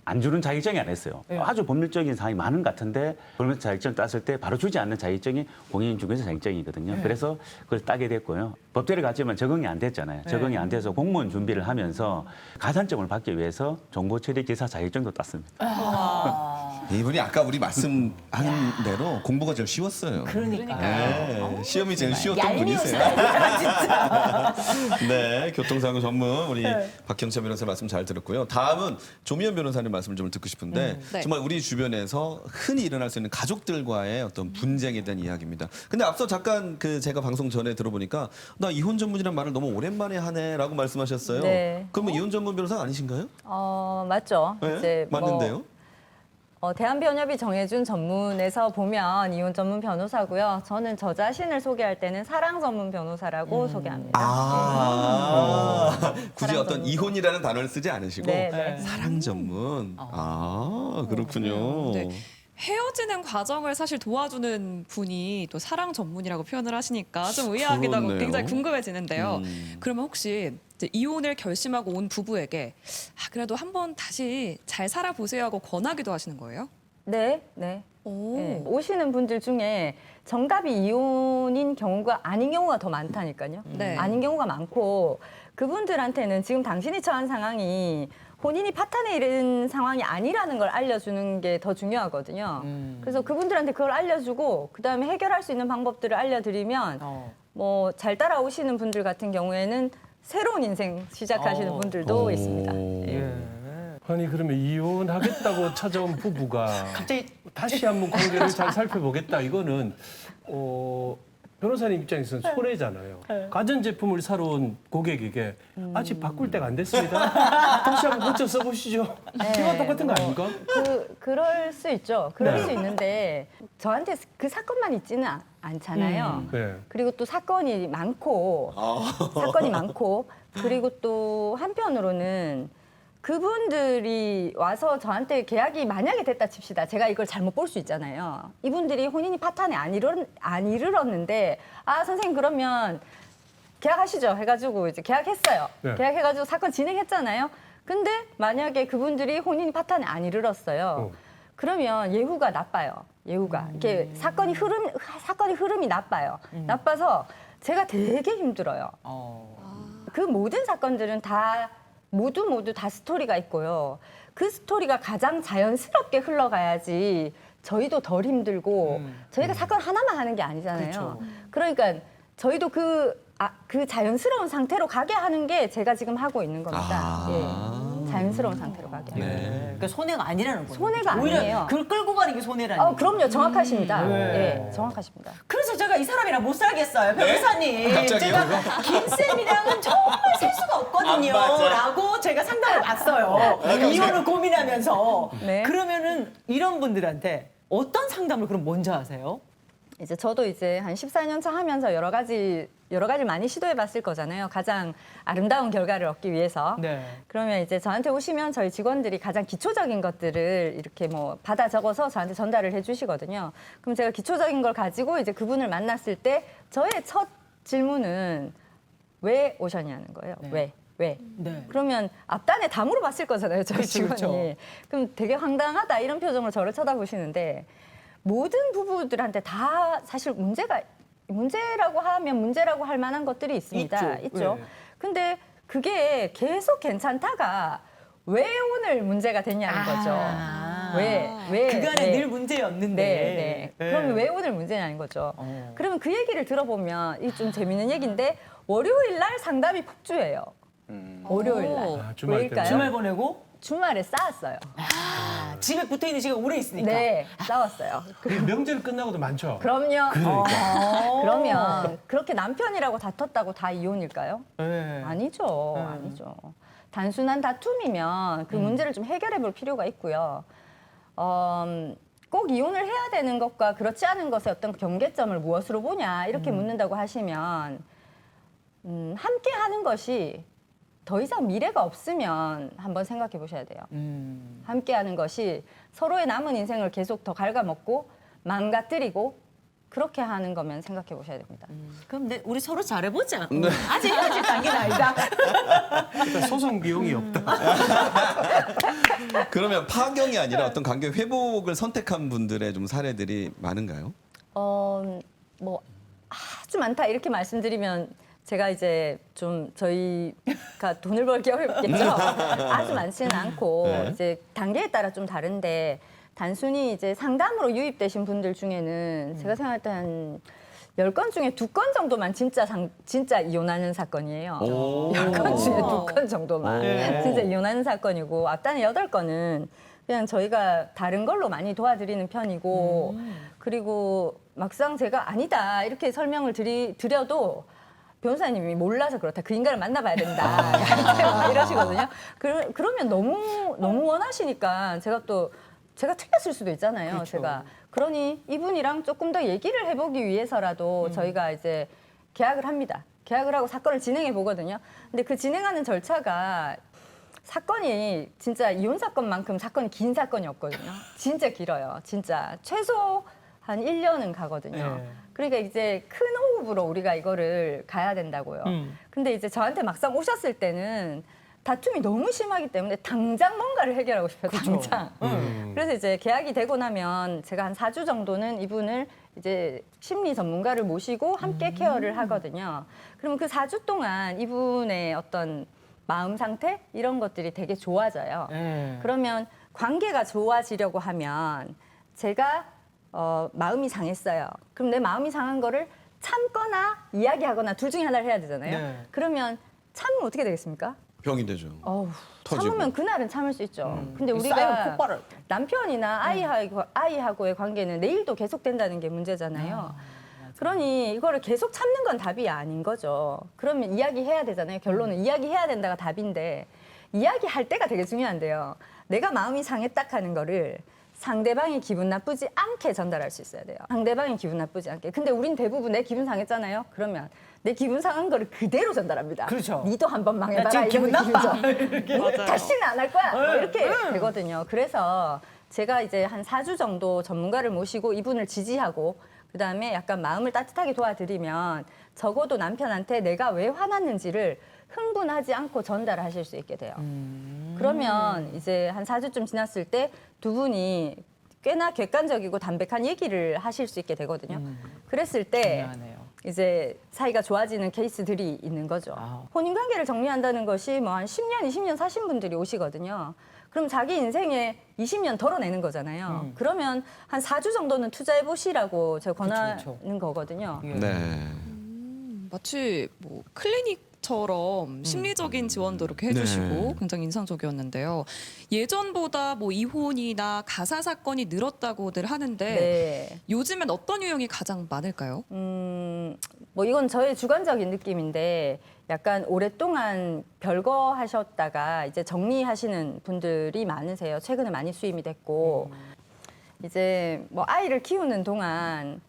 안 주는 자격증이 안 했어요. 아주 법률적인 사항이 많은 것 같은데 변호사 자격증 땄을 때 바로 주지 않는 자격증이 공인중개사 자격증이거든요. 그래서 그걸 따게 됐고요. 법대를 갔지만 적응이 안 됐잖아요. 적응이 안 돼서 공무원 준비를 하면서 가산점을 받기 위해서 정보처리 기사 자격증도 땄습니다. 이분이 아까 우리 말씀한 대로 공부가 제일 쉬웠어요. 그러니까. 네, 시험이 제일 쉬웠던 분이세요. 네, 교통사고 전문 우리 박형철 변호사 말씀 잘 들었고요. 다음은 조미연 변호사님 말씀을 좀 듣고 싶은데 네. 정말 우리 주변에서 흔히 일어날 수 있는 가족들과의 어떤 분쟁에 대한 이야기입니다. 근데 앞서 잠깐 제가 방송 전에 들어보니까 나 이혼 전문이라는 말을 너무 오랜만에 하네라고 말씀하셨어요. 네. 그러면 이혼 전문 변호사 아니신가요? 맞죠. 네, 이제 맞는데요. 대한변협이 정해준 전문에서 보면 이혼 전문 변호사고요. 저는 저 자신을 소개할 때는 사랑 전문 변호사라고 소개합니다. 굳이 사랑 어떤 전문. 이혼이라는 단어를 쓰지 않으시고 네. 사랑 전문. 그렇군요. 네. 헤어지는 과정을 사실 도와주는 분이 또 사랑 전문이라고 표현을 하시니까 좀 의아하기도 하고 그렇네요. 굉장히 궁금해지는데요. 그러면 혹시 이제 이혼을 결심하고 온 부부에게 그래도 한번 다시 잘 살아보세요 하고 권하기도 하시는 거예요? 네. 오. 네, 오시는 분들 중에 정답이 이혼인 경우가 아닌 경우가 더 많다니까요. 네. 아닌 경우가 많고 그분들한테는 지금 당신이 처한 상황이 본인이 파탄에 이른 상황이 아니라는 걸 알려주는 게 더 중요하거든요. 그래서 그분들한테 그걸 알려주고 그다음에 해결할 수 있는 방법들을 알려드리면 뭐 잘 따라오시는 분들 같은 경우에는 새로운 인생 시작하시는 분들도 있습니다. 아니 그러면 이혼하겠다고 찾아온 부부가 갑자기 다시 한번 관계를 잘 살펴보겠다. 이거는 변호사님 입장에서는 손해잖아요. 가전제품을 사러 온 고객에게 아직 바꿀 때가 안 됐습니다. 다시 한번 고쳐 써보시죠. 이거 똑같은 거 아닙니까? 그럴 수 있죠. 그럴 네. 수 있는데 저한테 그 사건만 있지는 않잖아요. 네. 그리고 또 사건이 많고 그리고 또 한편으로는 그분들이 와서 저한테 계약이 만약에 됐다 칩시다. 제가 이걸 잘못 볼 수 있잖아요. 이분들이 혼인이 파탄에 안 이르렀는데 선생님 그러면 계약하시죠 해가지고 이제 계약했어요. 네. 계약해가지고 사건 진행했잖아요. 근데 만약에 그분들이 혼인이 파탄에 안 이르렀어요. 그러면 예후가 나빠요. 예후가 이렇게 사건이 흐름이 나빠요. 나빠서 제가 되게 힘들어요. 그 모든 사건들은 모두 다 스토리가 있고요. 그 스토리가 가장 자연스럽게 흘러가야지 저희도 덜 힘들고 저희가 사건 하나만 하는 게 아니잖아요. 그러니까 저희도 그 자연스러운 상태로 가게 하는 게 제가 지금 하고 있는 겁니다. 자연스러운 상태로 가게. 그러니까 손해가 아니라는 거예요. 손해가 오히려 아니에요. 그걸 끌고 가는 게 손해라는. 그럼요. 정확하십니다. 정확하십니다. 그래서 제가 이 사람이랑 못 살겠어요, 변호사님. 갑자기요? 제가 김쌤이랑은 정말 살 수가 없거든요. 라고 제가 상담을 받어요. 이혼을 고민하면서. 네. 그러면은 이런 분들한테 어떤 상담을 그럼 먼저 하세요? 이제 저도 이제 한 14년 차 하면서 여러 가지 많이 시도해 봤을 거잖아요. 가장 아름다운 결과를 얻기 위해서. 네. 그러면 이제 저한테 오시면 저희 직원들이 가장 기초적인 것들을 이렇게 뭐 받아 적어서 저한테 전달을 해 주시거든요. 그럼 제가 기초적인 걸 가지고 이제 그분을 만났을 때 저의 첫 질문은 왜 오셨냐는 거예요. 왜? 네. 그러면 앞단에 다 물어봤을 거잖아요, 저희 그렇죠, 직원이. 그렇죠. 그럼 되게 황당하다 이런 표정으로 저를 쳐다보시는데 모든 부부들한테 다 사실 문제가 문제라고 하면 문제라고 할 만한 것들이 있습니다. 있죠. 네. 근데 그게 계속 괜찮다가 왜 오늘 문제가 됐냐는 거죠. 왜 그간에 왜. 늘 문제였는데. 네. 그러면 왜 오늘 문제냐는 거죠. 그러면 그 얘기를 들어보면 이 좀 재밌는 얘기인데 월요일 날 상담이 폭주해요. 월요일 날. 아, 주말 왜일까요? 때문에. 주말 보내고 주말에 싸웠어요. 집에 붙어 있는 시간 오래 있으니까. 네, 싸웠어요. 명절 끝나고도 많죠. 그럼요. 그러니까. 그러면 그렇게 남편이라고 다퉜다고 다 이혼일까요? 네. 아니죠. 아니죠. 단순한 다툼이면 그 문제를 좀 해결해 볼 필요가 있고요. 꼭 이혼을 해야 되는 것과 그렇지 않은 것의 어떤 경계점을 무엇으로 보냐 이렇게 묻는다고 하시면 함께 하는 것이 더 이상 미래가 없으면 한번 생각해 보셔야 돼요. 함께 하는 것이 서로의 남은 인생을 계속 더 갉아먹고 망가뜨리고 그렇게 하는 거면 생각해 보셔야 됩니다. 그럼 우리 서로 잘해보자. 아직 헤어질 단계는 아니다. 일단 소송 비용이 없다. 그러면 파경이 아니라 어떤 관계 회복을 선택한 분들의 좀 사례들이 많은가요? 뭐 아주 많다 이렇게 말씀드리면 제가 이제 좀 저희가 돈을 벌기 어렵겠죠. 아주 많지는 않고 네. 이제 단계에 따라 좀 다른데 단순히 이제 상담으로 유입되신 분들 중에는 제가 생각할 때 한 10건 중에 2건 정도만 진짜 이혼하는 사건이에요. 오. 10건 중에 2건 정도만 네. 진짜 이혼하는 사건이고 앞단에 8건은 그냥 저희가 다른 걸로 많이 도와드리는 편이고 그리고 막상 제가 아니다 이렇게 설명을 드려도 변호사님이 몰라서 그렇다. 그 인간을 만나봐야 된다. 이러시거든요. 그러면 너무 원하시니까 제가 틀렸을 수도 있잖아요. 그렇죠. 그러니 이분이랑 조금 더 얘기를 해보기 위해서라도 저희가 이제 계약을 합니다. 계약을 하고 사건을 진행해 보거든요. 근데 그 진행하는 절차가 사건이 진짜 이혼 사건만큼 사건이 긴 사건이 없거든요. 진짜 길어요. 진짜 최소 한 1년은 가거든요. 네. 그러니까 이제 큰 호흡으로 우리가 이거를 가야 된다고요. 근데 이제 저한테 막상 오셨을 때는 다툼이 너무 심하기 때문에 당장 뭔가를 해결하고 싶어요. 당장. 그래서 이제 계약이 되고 나면 제가 한 4주 정도는 이분을 이제 심리 전문가를 모시고 함께 케어를 하거든요. 그러면 그 4주 동안 이분의 어떤 마음 상태 이런 것들이 되게 좋아져요. 그러면 관계가 좋아지려고 하면 제가 마음이 상했어요. 그럼 내 마음이 상한 거를 참거나 이야기하거나 둘 중에 하나를 해야 되잖아요. 네. 그러면 참으면 어떻게 되겠습니까? 병이 되죠. 터지고. 참으면 그날은 참을 수 있죠. 근데 쌓이면 우리가 폭발을. 남편이나 아이하고의 관계는 내일도 계속된다는 게 문제잖아요. 그러니 이거를 계속 참는 건 답이 아닌 거죠. 그러면 이야기해야 되잖아요. 결론은 이야기해야 된다가 답인데 이야기할 때가 되게 중요한데요. 내가 마음이 상했다 하는 거를 상대방이 기분 나쁘지 않게 전달할 수 있어야 돼요. 상대방이 기분 나쁘지 않게. 근데 우린 대부분 내 기분 상했잖아요. 그러면 내 기분 상한 거를 그대로 전달합니다. 그렇죠. 니도 한번 망해봐라. 지금 기분 이런 나빠. 느낌이죠. 다시는 안 할 거야. 뭐 이렇게 되거든요. 그래서 제가 이제 한 4주 정도 전문가를 모시고 이분을 지지하고 그다음에 약간 마음을 따뜻하게 도와드리면 적어도 남편한테 내가 왜 화났는지를 흥분하지 않고 전달하실 수 있게 돼요. 그러면 이제 한 4주쯤 지났을 때 두 분이 꽤나 객관적이고 담백한 얘기를 하실 수 있게 되거든요. 그랬을 때 중요하네요. 이제 사이가 좋아지는 케이스들이 있는 거죠. 혼인 관계를 정리한다는 것이 뭐 한 10년, 20년 사신 분들이 오시거든요. 그럼 자기 인생에 20년 덜어내는 거잖아요. 그러면 한 4주 정도는 투자해 보시라고 제가 권하는 그쵸. 거거든요. 네. 마치 뭐 클리닉처럼 심리적인 지원도 이렇게 해주시고 네. 굉장히 인상적이었는데요. 예전보다 뭐 이혼이나 가사 사건이 늘었다고들 하는데 네. 요즘엔 어떤 유형이 가장 많을까요? 뭐 이건 저의 주관적인 느낌인데 약간 오랫동안 별거 하셨다가 이제 정리하시는 분들이 많으세요. 최근에 많이 수임이 됐고 이제 뭐 아이를 키우는 동안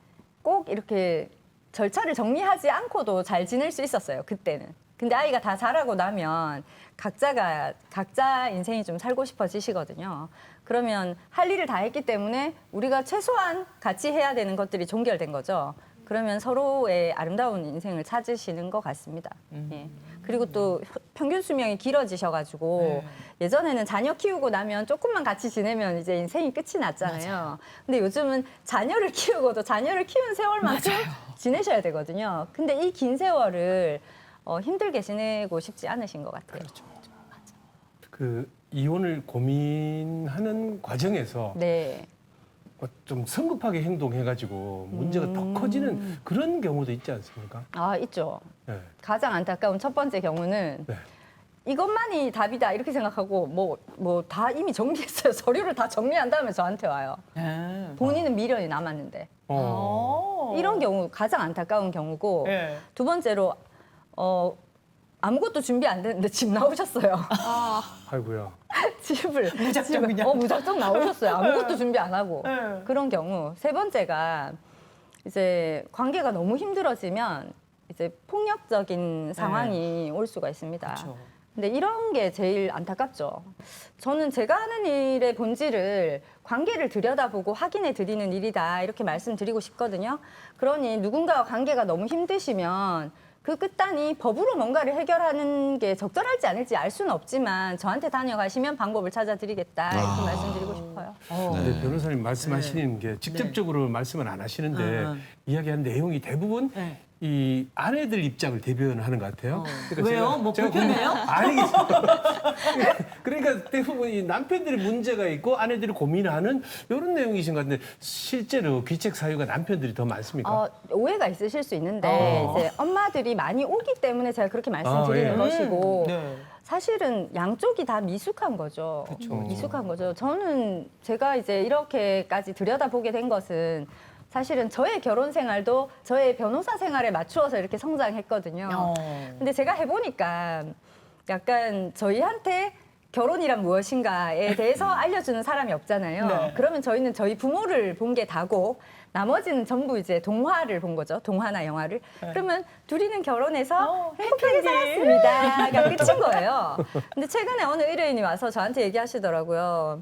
꼭 이렇게 절차를 정리하지 않고도 잘 지낼 수 있었어요. 그때는. 근데 아이가 다 자라고 나면 각자 인생이 좀 살고 싶어지시거든요. 그러면 할 일을 다 했기 때문에 우리가 최소한 같이 해야 되는 것들이 종결된 거죠. 그러면 서로의 아름다운 인생을 찾으시는 것 같습니다. 예. 그리고 또 평균 수명이 길어지셔가지고 예전에는 자녀 키우고 나면 조금만 같이 지내면 이제 인생이 끝이 났잖아요. 근데 요즘은 자녀를 키우고도 자녀를 키운 세월만큼 지내셔야 되거든요. 근데 이 긴 세월을 힘들게 지내고 싶지 않으신 것 같아요. 그렇죠. 그 이혼을 고민하는 과정에서 네. 좀 성급하게 행동해가지고 문제가 더 커지는 그런 경우도 있지 않습니까? 아, 있죠. 네. 가장 안타까운 첫 번째 경우는 네. 이것만이 답이다 이렇게 생각하고 뭐 다 이미 정리했어요. 서류를 다 정리한 다음에 저한테 와요. 본인은 미련이 남았는데. 이런 경우 가장 안타까운 경우고 네. 두 번째로 아무것도 준비 안 됐는데 집 나오셨어요. 아이고야. 무작정 그냥. 무작정 나오셨어요. 아무것도 준비 안 하고. 네. 그런 경우. 세 번째가 이제 관계가 너무 힘들어지면 이제 폭력적인 상황이 올 수가 있습니다. 그렇죠. 근데 이런 게 제일 안타깝죠. 저는 제가 하는 일의 본질을 관계를 들여다보고 확인해 드리는 일이다 이렇게 말씀드리고 싶거든요. 그러니 누군가와 관계가 너무 힘드시면 그 끝단이 법으로 뭔가를 해결하는 게 적절할지 아닐지 알 수는 없지만 저한테 다녀가시면 방법을 찾아드리겠다 이렇게 말씀드리고 싶어요. 근데 변호사님 말씀하시는 게 직접적으로 말씀은 안 하시는데 이야기하는 내용이 대부분 이 아내들 입장을 대변하는 것 같아요. 왜요? 뭐 불편해요? 아니겠죠. 그러니까 대부분 이 남편들이 문제가 있고 아내들이 고민하는 이런 내용이신 것 같은데 실제로 귀책 사유가 남편들이 더 많습니까? 오해가 있으실 수 있는데 이제 엄마들이 많이 오기 때문에 제가 그렇게 말씀드리는 예. 것이고 네. 사실은 양쪽이 다 미숙한 거죠. 미숙한 거죠. 저는 제가 이제 이렇게까지 들여다보게 된 것은 사실은 저의 결혼 생활도 저의 변호사 생활에 맞추어서 이렇게 성장했거든요. 근데 제가 해보니까 약간 저희한테 결혼이란 무엇인가에 대해서 알려주는 사람이 없잖아요. 네. 그러면 저희는 저희 부모를 본 게 다고 나머지는 전부 이제 동화를 본 거죠. 동화나 영화를. 그러면 둘이는 결혼해서 행복하게 살았습니다가 끝인 거예요. 근데 최근에 어느 의뢰인이 와서 저한테 얘기하시더라고요.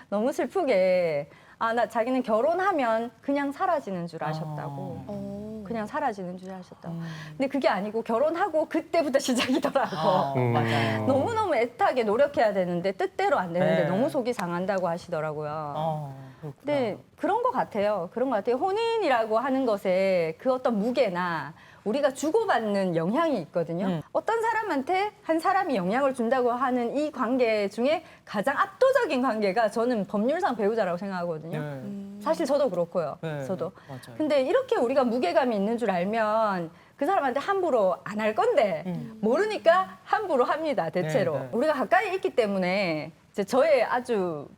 너무 슬프게 나 자기는 결혼하면 그냥 사라지는 줄 아셨다고. 그냥 사라지는 줄 아셨다고. 근데 그게 아니고 결혼하고 그때부터 시작이더라고. 맞아요. 너무너무 애타게 노력해야 되는데 뜻대로 안 되는데 네. 너무 속이 상한다고 하시더라고요. 그렇구나. 네, 그런 것 같아요. 그런 것 같아요. 혼인이라고 하는 것에 그 어떤 무게나 우리가 주고받는 영향이 있거든요. 어떤 사람한테 한 사람이 영향을 준다고 하는 이 관계 중에 가장 압도적인 관계가 저는 법률상 배우자라고 생각하거든요. 사실 저도 그렇고요. 저도. 맞아요. 근데 이렇게 우리가 무게감이 있는 줄 알면 그 사람한테 함부로 안 할 건데 모르니까 함부로 합니다. 대체로. 네, 네. 우리가 가까이 있기 때문에 이제 저의 아주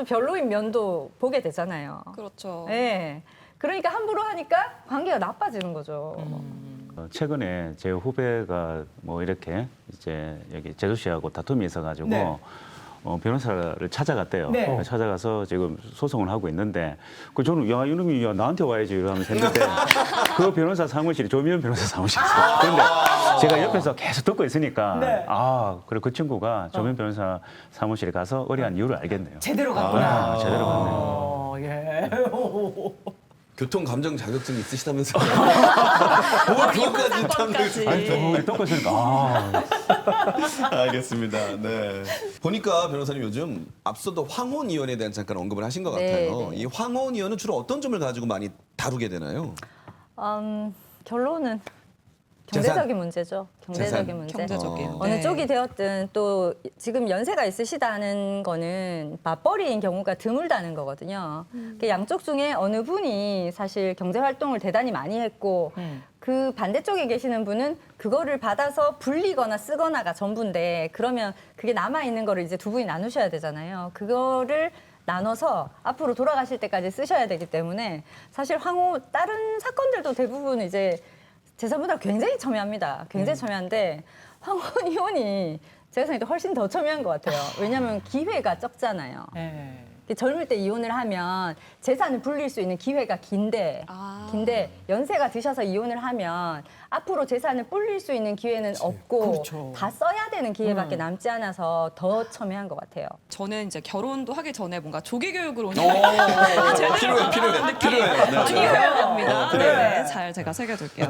별로인 면도 보게 되잖아요. 그렇죠. 네. 그러니까 함부로 하니까 관계가 나빠지는 거죠. 최근에 제 후배가 뭐 이렇게 이제 여기 제주시하고 다툼이 있어가지고 네. 변호사를 찾아갔대요. 네. 찾아가서 지금 소송을 하고 있는데 저는 야 이놈이 나한테 와야지 이러면서 했는데 그 변호사 사무실이 조미연 변호사 사무실이었어요. 그런데 제가 옆에서 계속 듣고 있으니까 네. 그래 그 친구가 조미연 변호사 사무실에 가서 의뢰한 이유를 알겠네요. 제대로 갔구나. 제대로 갔네요. 예. 교통 감정 자격증 있으시다면서요? 뭐 그것까지 사건까지. 아니 듣고 있으니까 알겠습니다. 네. 보니까 변호사님 요즘 앞서도 황혼이혼에 대한 잠깐 언급을 하신 것 같아요. 네, 네. 이 황혼이혼은 주로 어떤 점을 가지고 많이 다루게 되나요? 결론은 재산. 경제적인 문제죠. 경제적인 재산. 문제. 경제적인. 어느 네. 쪽이 되었든 또 지금 연세가 있으시다는 거는 맞벌이인 경우가 드물다는 거거든요. 그 양쪽 중에 어느 분이 사실 경제 활동을 대단히 많이 했고 그 반대쪽에 계시는 분은 그거를 받아서 불리거나 쓰거나가 전부인데 그러면 그게 남아 있는 거를 이제 두 분이 나누셔야 되잖아요. 그거를 나눠서 앞으로 돌아가실 때까지 쓰셔야 되기 때문에 사실 다른 사건들도 대부분 이제 재산분할 굉장히 첨예합니다. 굉장히 첨예한데 황혼 이혼이 제가 생각할 때 훨씬 더 첨예한 것 같아요. 왜냐하면 기회가 적잖아요. 네. 젊을 때 이혼을 하면 재산을 불릴 수 있는 기회가 긴데 연세가 드셔서 이혼을 하면 앞으로 재산을 불릴 수 있는 기회는 없고 그렇죠. 다 써야 되는 기회밖에 남지 않아서 더 첨예한 것 같아요. 저는 이제 결혼도 하기 전에 뭔가 조기 교육을 오늘 필요해. 많이 해야 됩니다. 필요해. 네, 잘 제가 새겨둘게요.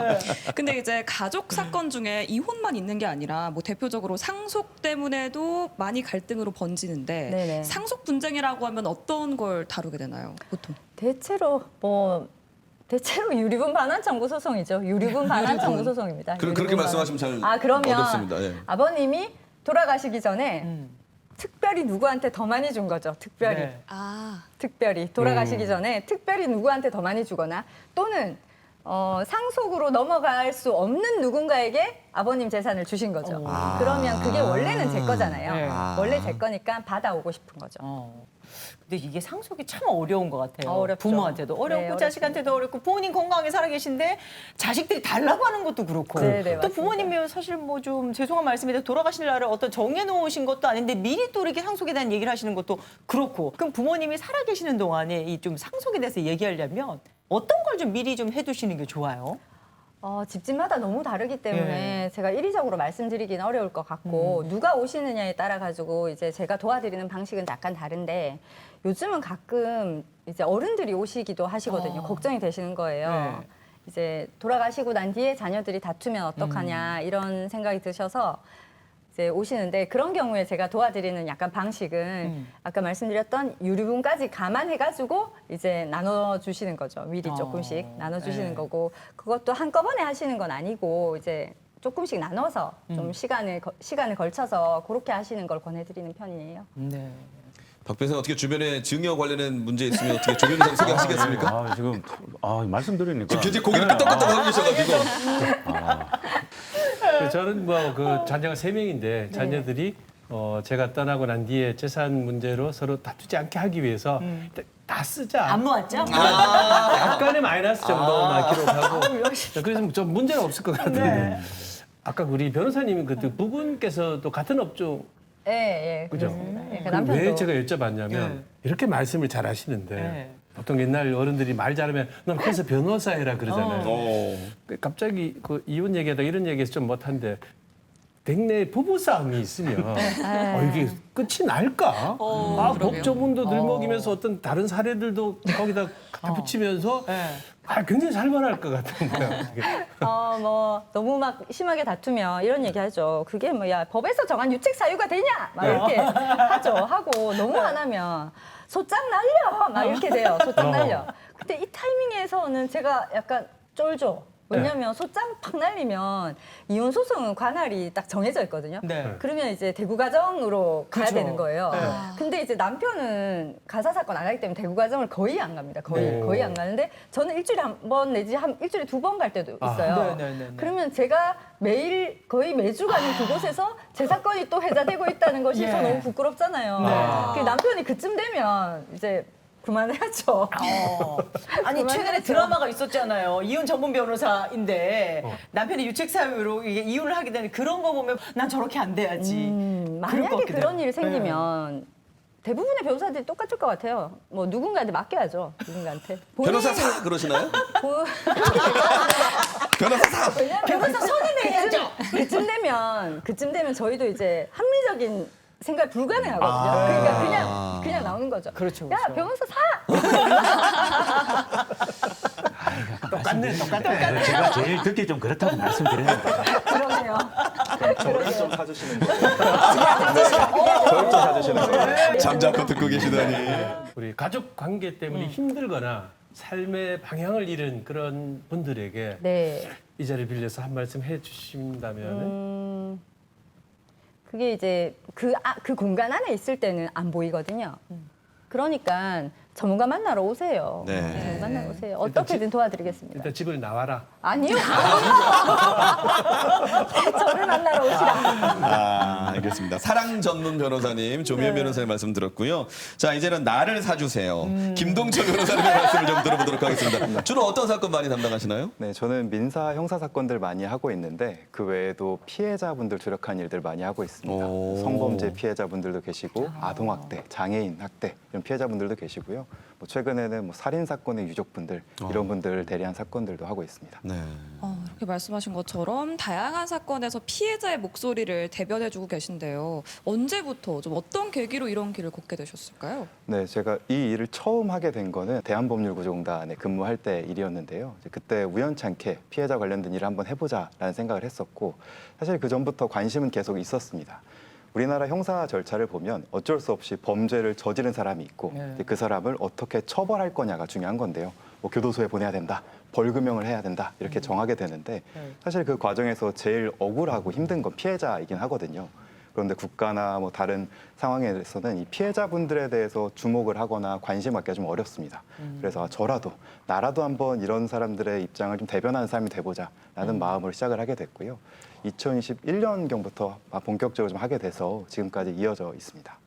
근데 이제 가족 사건 중에 이혼만 있는 게 아니라 뭐 대표적으로 상속 때문에도 많이 갈등으로 번지는데 네네. 상속 분쟁이라고 하면 어떤 걸 다루게 되나요, 보통? 대체로 유리분 반환 청구 소송이죠. 유리분 반환 청구 소송입니다. 그렇게 유리분 말씀하시면 잘 그러면 어렵습니다. 예. 아버님이 돌아가시기 전에 특별히 누구한테 더 많이 준 거죠. 특별히. 네. 특별히 돌아가시기 전에 특별히 누구한테 더 많이 주거나 또는 상속으로 넘어갈 수 없는 누군가에게 아버님 재산을 주신 거죠. 그러면 그게 원래는 제 거잖아요. 네. 원래 제 거니까 받아오고 싶은 거죠. 근데 이게 상속이 참 어려운 것 같아요. 어렵죠. 부모한테도 어렵고 네, 자식한테도 어렵고 부모님 건강하게 살아계신데 자식들이 달라고 하는 것도 그렇고 네, 네, 또 맞습니다. 부모님이 사실 뭐 좀 죄송한 말씀인데 돌아가실 날을 어떤 정해놓으신 것도 아닌데 미리 또 이렇게 상속에 대한 얘기를 하시는 것도 그렇고 그럼 부모님이 살아계시는 동안에 이 좀 상속에 대해서 얘기하려면 어떤 걸 좀 미리 좀 해두시는 게 좋아요? 집집마다 너무 다르기 때문에 제가 일의적으로 말씀드리기는 어려울 것 같고 누가 오시느냐에 따라 가지고 이제 제가 도와드리는 방식은 약간 다른데 요즘은 가끔 이제 어른들이 오시기도 하시거든요. 걱정이 되시는 거예요. 네. 이제 돌아가시고 난 뒤에 자녀들이 다투면 어떡하냐 이런 생각이 드셔서 이제 오시는데 그런 경우에 제가 도와드리는 약간 방식은 아까 말씀드렸던 유류분까지 감안해가지고 이제 나눠주시는 거죠. 미리 조금씩 나눠주시는 네. 거고 그것도 한꺼번에 하시는 건 아니고 이제 조금씩 나눠서 좀 시간을 걸쳐서 그렇게 하시는 걸 권해드리는 편이에요. 네. 박 변호사 어떻게 주변에 증여 관련된 문제 있으면 어떻게 조변호사 소개하시겠습니까? 지금 말씀드리니까 지금 굉장히 고개를 끄덕끄덕 하고 계셔가지고 저는 뭐 그 자녀가 3명인데 자녀들이 제가 떠나고 난 뒤에 재산 문제로 서로 다투지 않게 하기 위해서 다 쓰자. 안 모았죠? 약간의 마이너스 정도만 기록하고. 그래서 좀 문제는 없을 것 같은데. 아까 우리 변호사님 그때 부군께서도 같은 업종 예, 그죠? 그렇습니다. 예, 그 그럼 남편도 왜 제가 여쭤봤냐면 이렇게 말씀을 잘 하시는데 네. 보통 옛날 어른들이 말 잘하면 넌 그래서 변호사 해라 그러잖아요. 갑자기 그 이혼 얘기하다 이런 얘기해서 좀 못한데 댁내 부부싸움이 있으면 이게 끝이 날까? 그러게요. 법조문도 늘먹이면서 어떤 다른 사례들도 거기다 갖다 붙이면서 굉장히 살벌할 것 같은데요. 너무 막 심하게 다투면 이런 얘기 하죠. 그게 뭐야, 법에서 정한 유책 사유가 되냐? 막 이렇게 하죠. 하고 너무 안 하면 소장 날려! 막 이렇게 돼요. 소장 날려. 근데 이 타이밍에서는 제가 약간 쫄죠. 왜냐면 소장 팍 날리면 이혼 소송은 관할이 딱 정해져 있거든요. 네. 그러면 이제 대구 가정으로 가야 그렇죠. 되는 거예요. 네. 근데 이제 남편은 가사 사건 안 하기 때문에 대구 가정을 거의 안 갑니다. 거의 안 가는데 저는 일주일에 한 번 내지 일주일에 2번 갈 때도 있어요. 네. 그러면 제가 매일 거의 매주 가는 그곳에서 제 사건이 또 회자되고 있다는 것이 예. 저 너무 부끄럽잖아요. 그 남편이 그쯤 되면 이제 그만해야죠. 아니 최근에 드라마가 있었잖아요. 이혼 전문 변호사인데 남편이 유책 사유로 이게 이혼을 하게 되는 그런 거 보면 난 저렇게 안 돼야지. 그럴 것 만약에 같기도 그런 해요. 일이 생기면 대부분의 변호사들이 똑같을 것 같아요. 뭐 누군가한테 맡겨야죠. 누군가한테. 변호사 사 그러시나요? 보- 변호사 사. 왜냐면 변호사 손을 내야죠. 그쯤 되면 저희도 이제 합리적인 생각이 불가능하거든요. 그러니까 그냥 나오는 거죠. 그렇죠, 야, 그렇죠. 변호사 사! 똑같네. 제가 제일 듣기 좀 그렇다고 말씀드리는 거예요. 그러네요. 저를 좀 사주시는 거예요. 저를 좀 사주시는 거예요. 잠자코 듣고 계시다니. 우리 가족 관계 때문에 힘들거나 삶의 방향을 잃은 그런 분들에게 네. 이 자리를 빌려서 한 말씀 해주신다면 그게 이제 그 공간 안에 있을 때는 안 보이거든요. 그러니까 전문가 만나러 오세요. 네. 전문가 만나러 오세요. 어떻게든 도와드리겠습니다. 일단 집을 나와라. 아니요. 저를 만나러 오시라. 아, 알겠습니다. 사랑 전문 변호사님 조미연 변호사님 말씀 들었고요. 자, 이제는 나를 사주세요. 김동철 변호사님의 말씀을 좀 들어보도록 하겠습니다. 주로 어떤 사건 많이 담당하시나요? 네, 저는 민사 형사 사건들 많이 하고 있는데 그 외에도 피해자분들 주력한 일들 많이 하고 있습니다. 오. 성범죄 피해자분들도 계시고 아동학대, 장애인 학대 이런 피해자분들도 계시고요. 뭐 최근에는 뭐 살인 사건의 유족분들 이런 분들을 대리한 사건들도 하고 있습니다. 네. 이렇게 말씀하신 것처럼 다양한 사건에서 피해자의 목소리를 대변해주고 계신데요. 언제부터 좀 어떤 계기로 이런 길을 걷게 되셨을까요? 네, 제가 이 일을 처음 하게 된 거는 대한법률구조공단에 근무할 때 일이었는데요. 이제 그때 우연찮게 피해자 관련된 일을 한번 해보자라는 생각을 했었고 사실 그 전부터 관심은 계속 있었습니다. 우리나라 형사 절차를 보면 어쩔 수 없이 범죄를 저지른 사람이 있고 이제 그 사람을 어떻게 처벌할 거냐가 중요한 건데요. 뭐 교도소에 보내야 된다, 벌금형을 해야 된다 이렇게 정하게 되는데 사실 그 과정에서 제일 억울하고 힘든 건 피해자이긴 하거든요. 그런데 국가나 뭐 다른 상황에서는 이 피해자분들에 대해서 주목을 하거나 관심을 갖기가 좀 어렵습니다. 그래서 나라도 한번 이런 사람들의 입장을 좀 대변하는 사람이 돼보자라는 마음으로 시작을 하게 됐고요. 2021년경부터 본격적으로 좀 하게 돼서 지금까지 이어져 있습니다.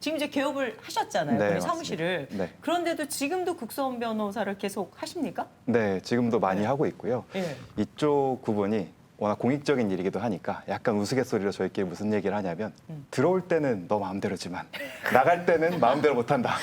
지금 이제 개업을 하셨잖아요. 네, 우리 사무실을. 맞습니다. 네. 그런데도 지금도 국선 변호사를 계속 하십니까? 네, 지금도 많이 하고 있고요. 예. 이쪽 구분이 워낙 공익적인 일이기도 하니까 약간 우스갯소리로 저희끼리 무슨 얘기를 하냐면 들어올 때는 너 마음대로지만 나갈 때는 마음대로 못한다.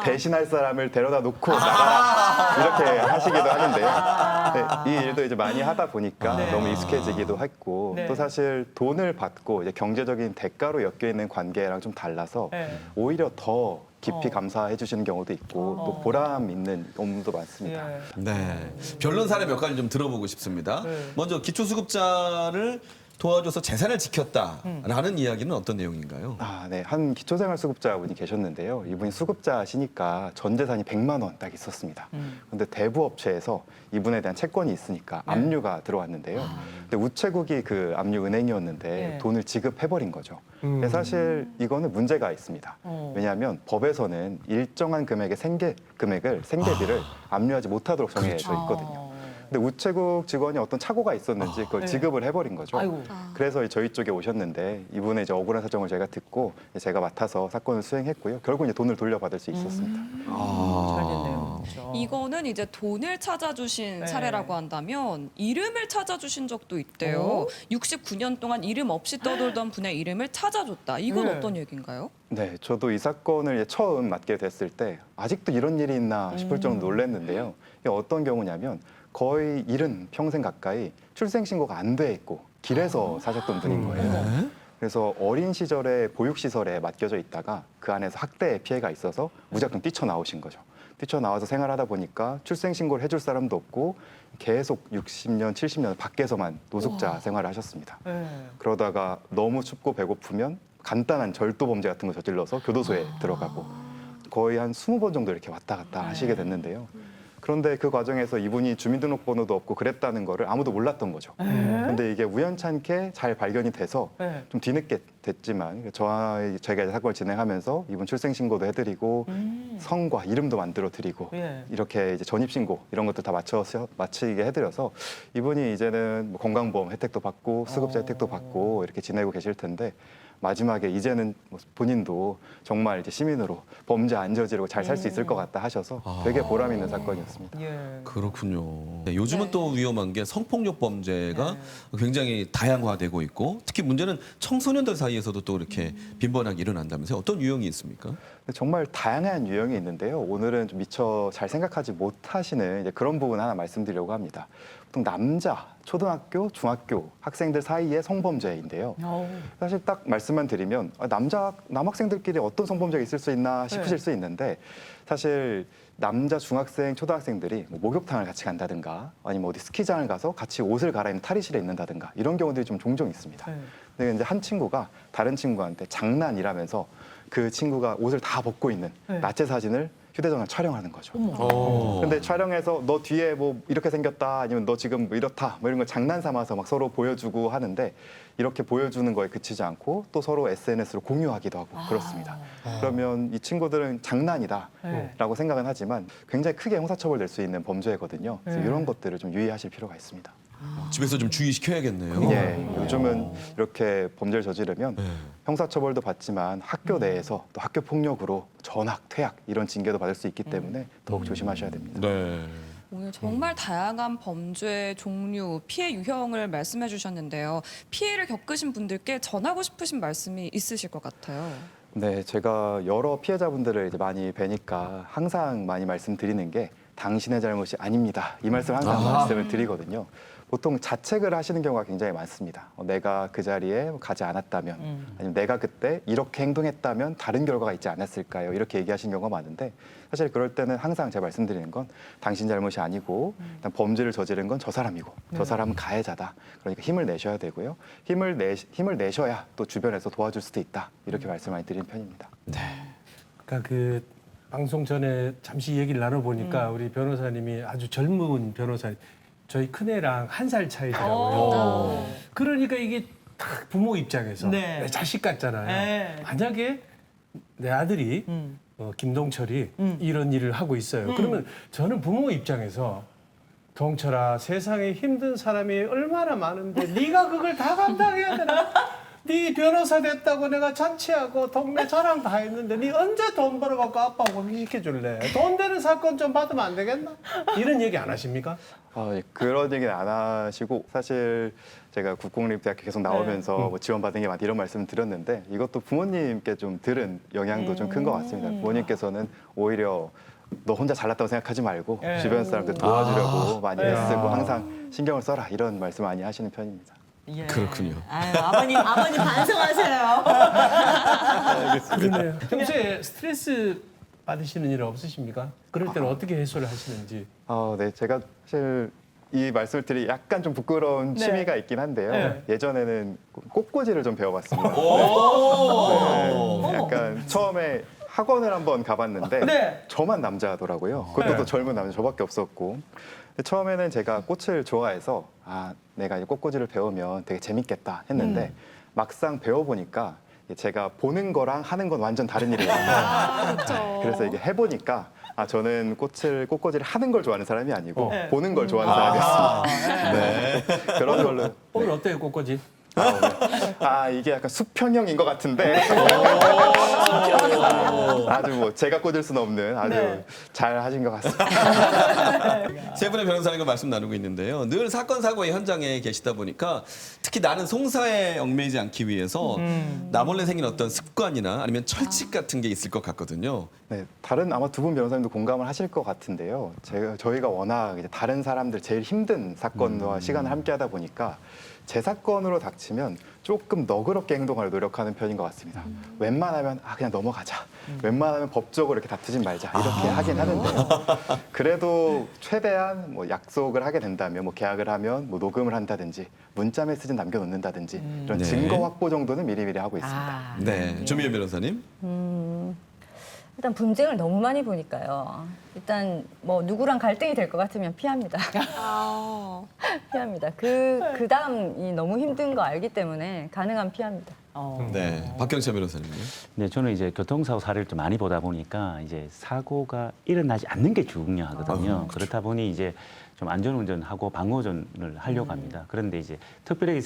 대신할 사람을 데려다 놓고 나가라. 이렇게 하시기도 하는데요. 네, 이 일도 이제 많이 하다 보니까 너무 익숙해지기도 했고 네. 또 사실 돈을 받고 이제 경제적인 대가로 엮여 있는 관계랑 좀 달라서 네. 오히려 더 깊이 감사해 주시는 경우도 있고 또 보람 있는 업무도 많습니다. 예. 네. 변론 사례 몇 가지 좀 들어보고 싶습니다. 먼저 기초수급자를 도와줘서 재산을 지켰다라는 이야기는 어떤 내용인가요? 아, 네. 한 기초생활수급자분이 계셨는데요. 이분이 수급자시니까 전 재산이 100만 원 딱 있었습니다. 그런데 대부업체에서 이분에 대한 채권이 있으니까 압류가 들어왔는데요. 근데 우체국이 그 압류 은행이었는데 네. 돈을 지급해버린 거죠. 근데 사실 이거는 문제가 있습니다. 왜냐하면 법에서는 일정한 금액의 생계비를 압류하지 못하도록 정해져 있거든요. 근데 우체국 직원이 어떤 착오가 있었는지 그걸 지급을 해버린 거죠. 아이고. 그래서 저희 쪽에 오셨는데 이분의 이제 억울한 사정을 저희가 듣고 제가 맡아서 사건을 수행했고요. 결국 이제 돈을 돌려받을 수 있었습니다. 잘 됐네요. 그렇죠. 이거는 이제 돈을 찾아주신 네. 사례라고 한다면 이름을 찾아주신 적도 있대요. 69년 동안 이름 없이 떠돌던 분의 이름을 찾아줬다. 이건 네. 어떤 얘기인가요? 네, 저도 이 사건을 처음 맡게 됐을 때 아직도 이런 일이 있나 싶을 정도 놀랐는데요. 이게 어떤 경우냐면 거의 70평생 가까이 출생신고가 안 돼 있고 길에서 사셨던 분인 거예요. 그래서 어린 시절에 보육시설에 맡겨져 있다가 그 안에서 학대 피해가 있어서 무작정 뛰쳐나오신 거죠. 뛰쳐나와서 생활하다 보니까 출생신고를 해줄 사람도 없고 계속 60년, 70년 밖에서만 노숙자 생활을 하셨습니다. 네. 그러다가 너무 춥고 배고프면 간단한 절도 범죄 같은 거 저질러서 교도소에 들어가고 거의 한 20번 정도 이렇게 왔다 갔다 하시게 됐는데요. 그런데 그 과정에서 이분이 주민등록번호도 없고 그랬다는 거를 아무도 몰랐던 거죠. 근데 이게 우연찮게 잘 발견이 돼서 네. 좀 뒤늦게 됐지만 저희가 이제 사건을 진행하면서 이분 출생신고도 해드리고 성과 이름도 만들어 드리고 예. 이렇게 이제 전입신고 이런 것들 다 마치게 해드려서 이분이 이제는 뭐 건강보험 혜택도 받고 수급자 혜택도 받고 이렇게 지내고 계실 텐데 마지막에 이제는 뭐 본인도 정말 이제 시민으로 범죄 안 저지르고 잘 살 수 있을 것 같다 하셔서 되게 보람 있는 사건이었습니다. 예. 그렇군요. 네, 요즘은 네. 또 위험한 게 성폭력 범죄가 굉장히 다양화되고 있고 특히 문제는 청소년들 사이에서도 또 이렇게 빈번하게 일어난다면서요. 어떤 유형이 있습니까? 정말 다양한 유형이 있는데요. 오늘은 좀 미처 잘 생각하지 못하시는 이제 그런 부분 하나 말씀드리려고 합니다. 보통 남자, 초등학교, 중학교 학생들 사이의 성범죄인데요. 사실 딱 말씀만 드리면 남학생들끼리 어떤 성범죄가 있을 수 있나 싶으실 수 있는데 사실 남자 중학생, 초등학생들이 뭐 목욕탕을 같이 간다든가 아니면 어디 스키장을 가서 같이 옷을 갈아입는 탈의실에 있는다든가 이런 경우들이 좀 종종 있습니다. 근데 이제 한 친구가 다른 친구한테 장난이라면서 그 친구가 옷을 다 벗고 있는 나체 사진을 휴대전화 촬영하는 거죠. 오. 근데 촬영해서 너 뒤에 뭐 이렇게 생겼다 아니면 너 지금 뭐 이렇다 뭐 이런 걸 장난 삼아서 막 서로 보여주고 하는데 이렇게 보여주는 거에 그치지 않고 또 서로 SNS로 공유하기도 하고 그렇습니다. 그러면 이 친구들은 장난이다라고 생각은 하지만 굉장히 크게 형사처벌될 수 있는 범죄거든요. 그래서 이런 것들을 좀 유의하실 필요가 있습니다. 집에서 좀 주의시켜야겠네요. 예, 요즘은 이렇게 범죄를 저지르면 형사처벌도 받지만 학교 내에서 또 학교 폭력으로 전학, 퇴학 이런 징계도 받을 수 있기 때문에 더욱 조심하셔야 됩니다. 네. 오늘 정말 다양한 범죄 종류, 피해 유형을 말씀해 주셨는데요. 피해를 겪으신 분들께 전하고 싶으신 말씀이 있으실 것 같아요. 네, 제가 여러 피해자분들을 이제 많이 뵈니까 항상 많이 말씀드리는 게 당신의 잘못이 아닙니다. 이 말씀을 항상 말씀을 드리거든요. 보통 자책을 하시는 경우가 굉장히 많습니다. 내가 그 자리에 가지 않았다면 아니면 내가 그때 이렇게 행동했다면 다른 결과가 있지 않았을까요? 이렇게 얘기하시는 경우가 많은데 사실 그럴 때는 항상 제가 말씀드리는 건 당신 잘못이 아니고 일단 범죄를 저지른 건 저 사람이고 저 사람은 가해자다. 그러니까 힘을 내셔야 되고요. 힘을 내셔야 또 주변에서 도와줄 수도 있다. 이렇게 말씀 많이 드리는 편입니다. 그러니까 그 방송 전에 잠시 얘기를 나눠보니까 우리 변호사님이 아주 젊은 변호사, 저희 큰애랑 1살 차이더라고요. 그러니까 이게 딱 부모 입장에서 네. 내 자식 같잖아요. 네. 만약에 내 아들이 김동철이 이런 일을 하고 있어요. 그러면 저는 부모 입장에서 동철아, 세상에 힘든 사람이 얼마나 많은데 네가 그걸 다 감당해야 되나? 네 변호사 됐다고 내가 잔치하고 동네 자랑 다 했는데 네 언제 돈 벌어갖고 아빠하고 시켜줄래? 돈 되는 사건 좀 받으면 안 되겠나? 이런 얘기 안 하십니까? 예, 그런 얘기는 안 하시고 사실 제가 국공립대학교 계속 나오면서 뭐 지원받은 게 많다 이런 말씀 드렸는데 이것도 부모님께 좀 들은 영향도 좀 큰 것 같습니다. 부모님께서는 오히려 너 혼자 잘났다고 생각하지 말고 주변 사람들 도와주려고 많이 애쓰고 항상 신경을 써라 이런 말씀 많이 하시는 편입니다. 예. 그렇군요. 아유, 아버님 반성하세요. 그러네요. 평소에 스트레스 받으시는 일 없으십니까? 그럴 때는 어떻게 해소를 하시는지. 네, 제가 사실 이 말씀을 드리 약간 좀 부끄러운 취미가 있긴 한데요. 네. 예전에는 꽃꽂이를 좀 배워봤습니다. 오. 네, 약간 처음에 학원을 한번 가봤는데 네. 저만 남자더라고요. 그것도 또 젊은 남자 저밖에 없었고. 근데 처음에는 제가 꽃을 좋아해서 내가 이 꽃꽂이를 배우면 되게 재밌겠다 했는데 막상 배워보니까 제가 보는 거랑 하는 건 완전 다른 일이에요. 그렇죠. 그래서 이게 해보니까 저는 꽃꽂이를 하는 걸 좋아하는 사람이 아니고 네. 보는 걸 좋아하는 사람이었습니다. 네. 그런 걸로. 오늘 어때요, 꽃꽂이? 이게 약간 수평형인 것 같은데 아주 뭐 제가 꽂을 수는 없는 아주 잘 하신 것 같습니다. 세 분의 변호사님과 말씀 나누고 있는데요. 늘 사건 사고의 현장에 계시다 보니까 특히 나는 송사에 얽매이지 않기 위해서 나 몰래 생긴 어떤 습관이나 아니면 철칙 같은 게 있을 것 같거든요. 네, 다른 아마 두 분 변호사님도 공감을 하실 것 같은데요. 저희가 워낙 이제 다른 사람들 제일 힘든 사건과 시간을 함께하다 보니까 제 사건으로 닥치면 조금 너그럽게 행동을 노력하는 편인 것 같습니다. 웬만하면 그냥 넘어가자. 웬만하면 법적으로 이렇게 다투진 말자. 이렇게 하긴 하는데요. 그래도 최대한 뭐 약속을 하게 된다면 뭐 계약을 하면 뭐 녹음을 한다든지 문자 메시지 남겨놓는다든지 이런 네. 증거 확보 정도는 미리미리 하고 있습니다. 네, 조미연 변호사님. 일단 분쟁을 너무 많이 보니까요. 일단 뭐 누구랑 갈등이 될 것 같으면 피합니다. 피합니다. 그 다음이 너무 힘든 거 알기 때문에 가능한 피합니다. 네, 박경채 변호사님요. 네, 저는 이제 교통사고 사례를 좀 많이 보다 보니까 이제 사고가 일어나지 않는 게 중요하거든요. 그렇다 보니 이제 좀 안전운전하고 방어운전을 하려고 합니다. 그런데 이제 특별하게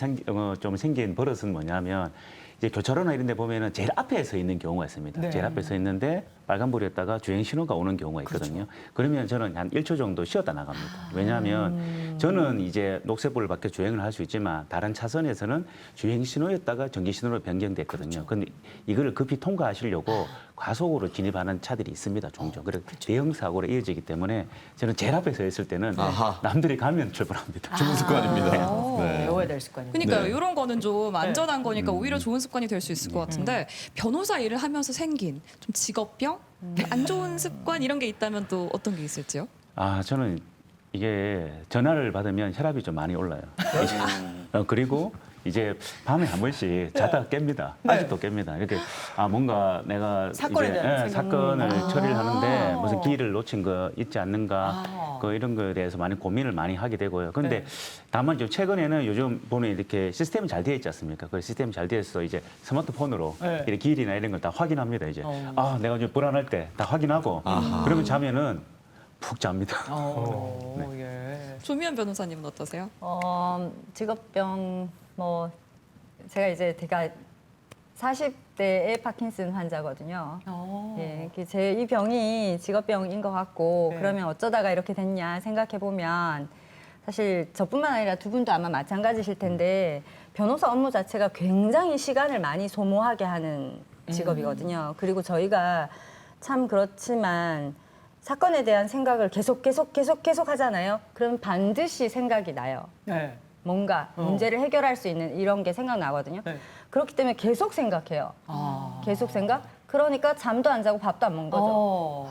좀 생긴 버릇은 뭐냐면 이제 교차로나 이런 데 보면은 제일 앞에 서 있는 경우가 있습니다. 네. 제일 앞에 서 있는데 빨간불이었다가 주행 신호가 오는 경우가 있거든요. 그러면 저는 한 1초 정도 쉬었다 나갑니다. 왜냐하면 저는 이제 녹색불을 밖에 주행을 할 수 있지만 다른 차선에서는 주행 신호였다가 정지 신호로 변경됐거든요. 그런데 이거를 급히 통과하시려고 과속으로 진입하는 차들이 있습니다. 종종. 그래서 대형 사고로 이어지기 때문에 저는 제일 앞에 서 있을 때는 남들이 가면 출발합니다. 좋은 습관입니다. 네. 배워야 될 습관이에요. 그러니까요. 네. 이런 거는 좀 안전한 거니까 오히려 좋은 습관이 될 수 있을 것 같은데 변호사 일을 하면서 생긴 좀 직업병, 안 좋은 습관 이런 게 있다면 또 어떤 게 있을지요? 저는 이게 전화를 받으면 혈압이 좀 많이 올라요. 그리고 이제 밤에 한 번씩 자다가 깹니다. 아직도 깹니다. 이렇게 뭔가 내가 사건에 이제 대한 사건을 처리를 하는데 아. 무슨 기회를 놓친 거 있지 않는가 이런 거에 대해서 많이 고민을 많이 하게 되고요. 그런데 다만 좀 최근에는 요즘 보면 이렇게 시스템이 잘 되어 있지 않습니까? 그 시스템이 잘 되어 있어 이제 스마트폰으로 이렇게 기일이나 이런 걸 다 확인합니다. 이제 내가 좀 불안할 때 다 확인하고 그러면 자면은 푹 잡니다. 예. 조미연 변호사님은 어떠세요? 직업병 뭐 제가 이제 40대의 파킨슨 환자거든요. 예, 제 이 병이 직업병인 것 같고 네. 그러면 어쩌다가 이렇게 됐냐 생각해 보면 사실 저뿐만 아니라 두 분도 아마 마찬가지실 텐데 변호사 업무 자체가 굉장히 시간을 많이 소모하게 하는 직업이거든요. 그리고 저희가 참 그렇지만 사건에 대한 생각을 계속 하잖아요. 그럼 반드시 생각이 나요. 네. 뭔가 문제를 해결할 수 있는 이런 게 생각나거든요. 네. 그렇기 때문에 계속 생각해요. 계속 생각? 그러니까 잠도 안 자고 밥도 안 먹는 거죠.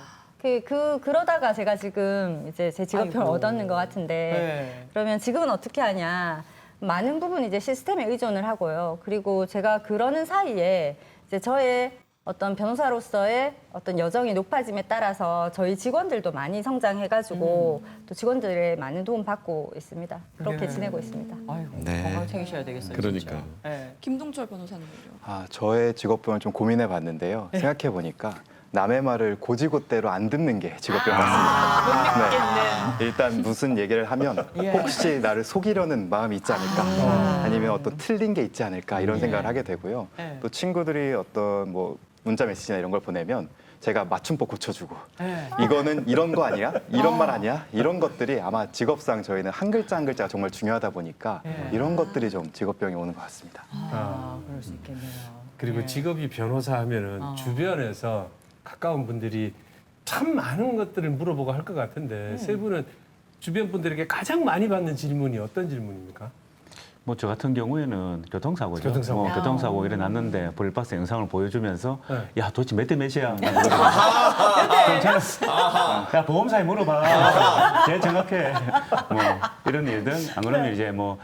그러다가 제가 지금 이제 제 직업병을 아이고. 얻었는 것 같은데 네. 그러면 지금은 어떻게 하냐? 많은 부분 이제 시스템에 의존을 하고요. 그리고 제가 그러는 사이에 이제 저의 어떤 변호사로서의 어떤 여정이 높아짐에 따라서 저희 직원들도 많이 성장해가지고 또 직원들의 많은 도움 받고 있습니다. 그렇게 네. 지내고 있습니다. 아이고, 네. 건강 챙기셔야 되겠어요. 그러니까요. 진짜. 네. 김동철 변호사님은요? 저의 직업병을 좀 고민해 봤는데요. 생각해 보니까 남의 말을 고지고대로 안 듣는 게 직업병 같습니다. 네. 일단 무슨 얘기를 하면 예. 혹시 나를 속이려는 마음이 있지 않을까, 아니면 어떤 틀린 게 있지 않을까 이런 생각을 하게 되고요. 예. 또 친구들이 어떤 뭐 문자 메시지나 이런 걸 보내면 제가 맞춤법 고쳐주고 네. 이거는 이런 거 아니야? 이런 말 아니야? 이런 것들이 아마 직업상 저희는 한 글자 한 글자가 정말 중요하다 보니까 예. 이런 것들이 좀 직업병이 오는 것 같습니다. 그럴 수 있겠네요. 그리고 예. 직업이 변호사 하면은 주변에서 가까운 분들이 참 많은 것들을 물어보고 할 것 같은데 세 분은 주변 분들에게 가장 많이 받는 질문이 어떤 질문입니까? 뭐 저 같은 경우에는 교통사고죠. 교통사고. 교통사고 일어났는데 블랙박스 영상을 보여주면서 네. 야 도대체 몇 대 몇이야? 그럼 저는 야 보험사에 물어봐. 제일 정확해. 뭐 이런 일들. 안 그러면 이제 뭐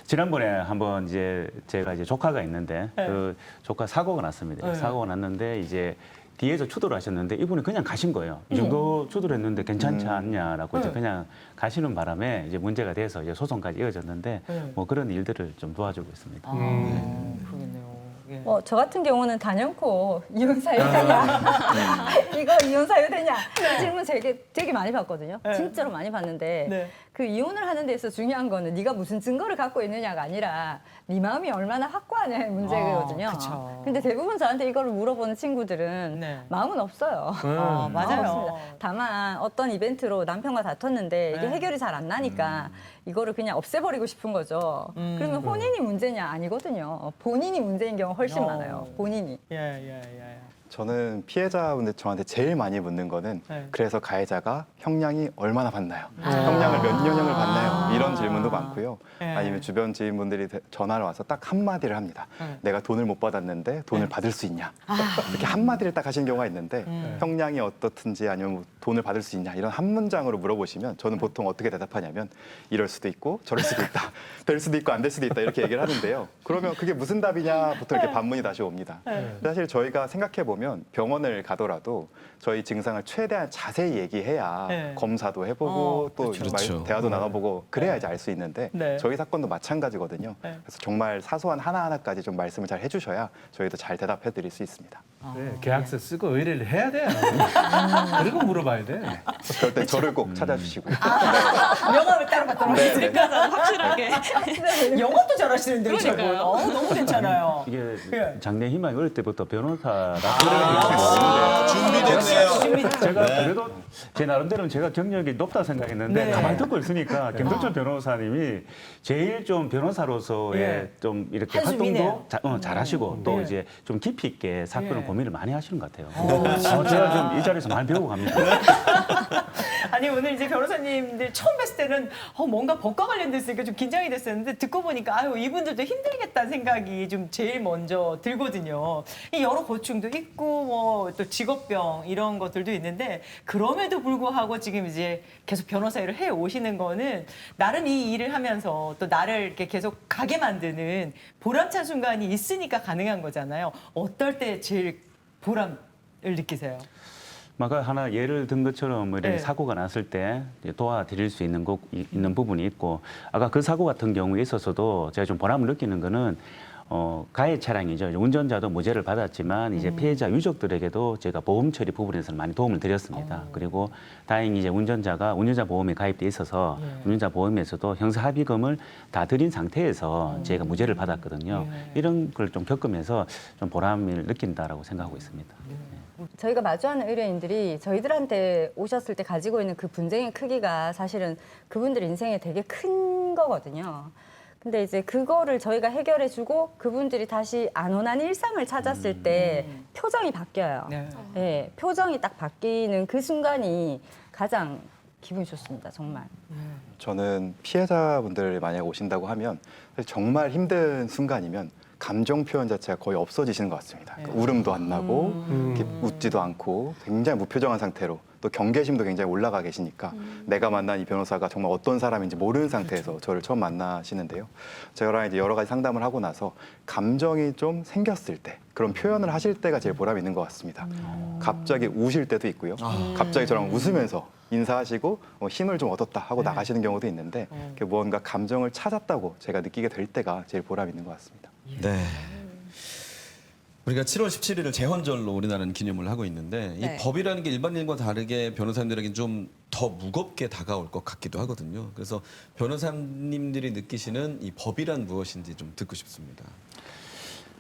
지난번에 한번 이제 제가 이제 조카가 있는데 그 조카 사고가 났습니다. 사고가 났는데 이제 뒤에서 추돌을 하셨는데 이분이 그냥 가신 거예요. 이 정도 추돌을 했는데 괜찮지 않냐라고 이제 그냥 가시는 바람에 이제 문제가 돼서 이제 소송까지 이어졌는데 뭐 그런 일들을 좀 도와주고 있습니다. 그러겠네요. 예. 저 같은 경우는 단연코 이혼 사유되냐 이거 이혼 사유되냐 이 질문 되게 많이 받거든요. 진짜로 많이 받는데 네. 그 이혼을 하는 데서 중요한 거는 네가 무슨 증거를 갖고 있느냐가 아니라 네 마음이 얼마나 확고하냐의 문제거든요. 그쵸. 근데 대부분 저한테 이걸 물어보는 친구들은 네. 마음은 없어요. 맞아요. 마음은 없습니다. 다만 어떤 이벤트로 남편과 다퉜는데 이게 네. 해결이 잘 안 나니까 이거를 그냥 없애버리고 싶은 거죠. 그러면 혼인이 문제냐? 아니거든요. 본인이 문제인 경우가 훨씬 많아요. 본인이. 예. 저는 피해자분들 저한테 제일 많이 묻는 거는 네. 그래서 가해자가 형량이 얼마나 받나요? 형량을 몇 년형을 받나요? 이런 질문도 많고요. 네. 아니면 주변 지인분들이 전화를 와서 딱 한마디를 합니다. 내가 돈을 못 받았는데 돈을 받을 수 있냐? 이렇게 한마디를 딱 하신 경우가 있는데 형량이 어떻든지 아니면 뭐 돈을 받을 수 있냐? 이런 한 문장으로 물어보시면 저는 보통 어떻게 대답하냐면 이럴 수도 있고 저럴 수도 있다. 될 수도 있고 안 될 수도 있다. 이렇게 얘기를 하는데요. 그러면 그게 무슨 답이냐? 보통 이렇게 반문이 다시 옵니다. 사실 저희가 생각해 보면 병원을 가더라도 저희 증상을 최대한 자세히 얘기해야 네. 검사도 해보고 또 그렇죠. 대화도 나눠보고 그래야 이제 알 수 있는데 네. 저희 사건도 마찬가지거든요. 네. 그래서 정말 사소한 하나하나까지 좀 말씀을 잘 해주셔야 저희도 잘 대답해드릴 수 있습니다. 네, 계약서 쓰고 의뢰를 해야 돼요. 그리고 물어봐야 돼. 그럴 때 저를 꼭 찾아주시고요. 명함을 따로 받도록 하시니까 확실하게. 영어도 잘하시는데요, 그러니까요. 저분. 너무 괜찮아요. 이게 예. 장래 희망이 어릴 때부터 변호사라 준비됐네요. 제가 그래도 제 나름대로는 제가 경력이 높다 생각했는데 네. 가만히 듣고 있으니까 김동철 변호사님이 제일 좀 변호사로서의 예. 좀 이렇게 한숨이네요. 활동도 잘하시고 또 네. 이제 좀 깊이 있게 사건을 예. 고민을 많이 하시는 것 같아요. 제가 좀 이 자리에서 많이 배우고 갑니다. 아니 오늘 이제 변호사님들 처음 뵀을 때는 뭔가 법과 관련됐으니까 좀 긴장이 됐었는데 듣고 보니까 아유 이분들도 힘들겠다는 생각이 좀 제일 먼저 들거든요. 이 여러 고충도 있고 뭐 또 직업병 이런 것들도 있는데 그럼에도 불구하고 지금 이제 계속 변호사 일을 해 오시는 거는 나름 이 일을 하면서 또 나를 이렇게 계속 가게 만드는 보람찬 순간이 있으니까 가능한 거잖아요. 어떨 때 제일 보람을 느끼세요? 아까 하나 예를 든 것처럼 뭐 이렇게 네. 사고가 났을 때 이제 도와드릴 수 있는 있는 부분이 있고 아까 그 사고 같은 경우에 있어서도 제가 좀 보람을 느끼는 거는 가해 차량이죠. 운전자도 무죄를 받았지만 이제 피해자 유족들에게도 제가 보험 처리 부분에서는 많이 도움을 드렸습니다. 그리고 다행히 이제 운전자 보험에 가입돼 있어서 운전자 보험에서도 형사 합의금을 다 드린 상태에서 제가 무죄를 받았거든요. 이런 걸 좀 겪으면서 좀 보람을 느낀다라고 생각하고 있습니다. 저희가 마주하는 의뢰인들이 저희들한테 오셨을 때 가지고 있는 그 분쟁의 크기가 사실은 그분들 인생에 되게 큰 거거든요. 근데 이제 그거를 저희가 해결해주고 그분들이 다시 안온한 일상을 찾았을 때 표정이 바뀌어요. 네. 네, 표정이 딱 바뀌는 그 순간이 가장 기분이 좋습니다. 정말. 저는 피해자분들 만약 오신다고 하면 사실 정말 힘든 순간이면 감정 표현 자체가 거의 없어지시는 것 같습니다. 그러니까 울음도 안 나고 이렇게 웃지도 않고 굉장히 무표정한 상태로 또 경계심도 굉장히 올라가 계시니까 내가 만난 이 변호사가 정말 어떤 사람인지 모르는 상태에서 저를 처음 만나시는데요. 저랑 이제 여러 가지 상담을 하고 나서 감정이 좀 생겼을 때 그런 표현을 하실 때가 제일 보람 있는 것 같습니다. 갑자기 우실 때도 있고요. 갑자기 저랑 웃으면서 인사하시고 힘을 좀 얻었다 하고 나가시는 경우도 있는데 무언가 감정을 찾았다고 제가 느끼게 될 때가 제일 보람 있는 것 같습니다. 네. 우리가 7월 17일을 재헌절로 우리나라는 기념을 하고 있는데 이 네. 법이라는 게 일반 일과 다르게 변호사님들에겐 좀 더 무겁게 다가올 것 같기도 하거든요. 그래서 변호사님들이 느끼시는 이 법이란 무엇인지 좀 듣고 싶습니다.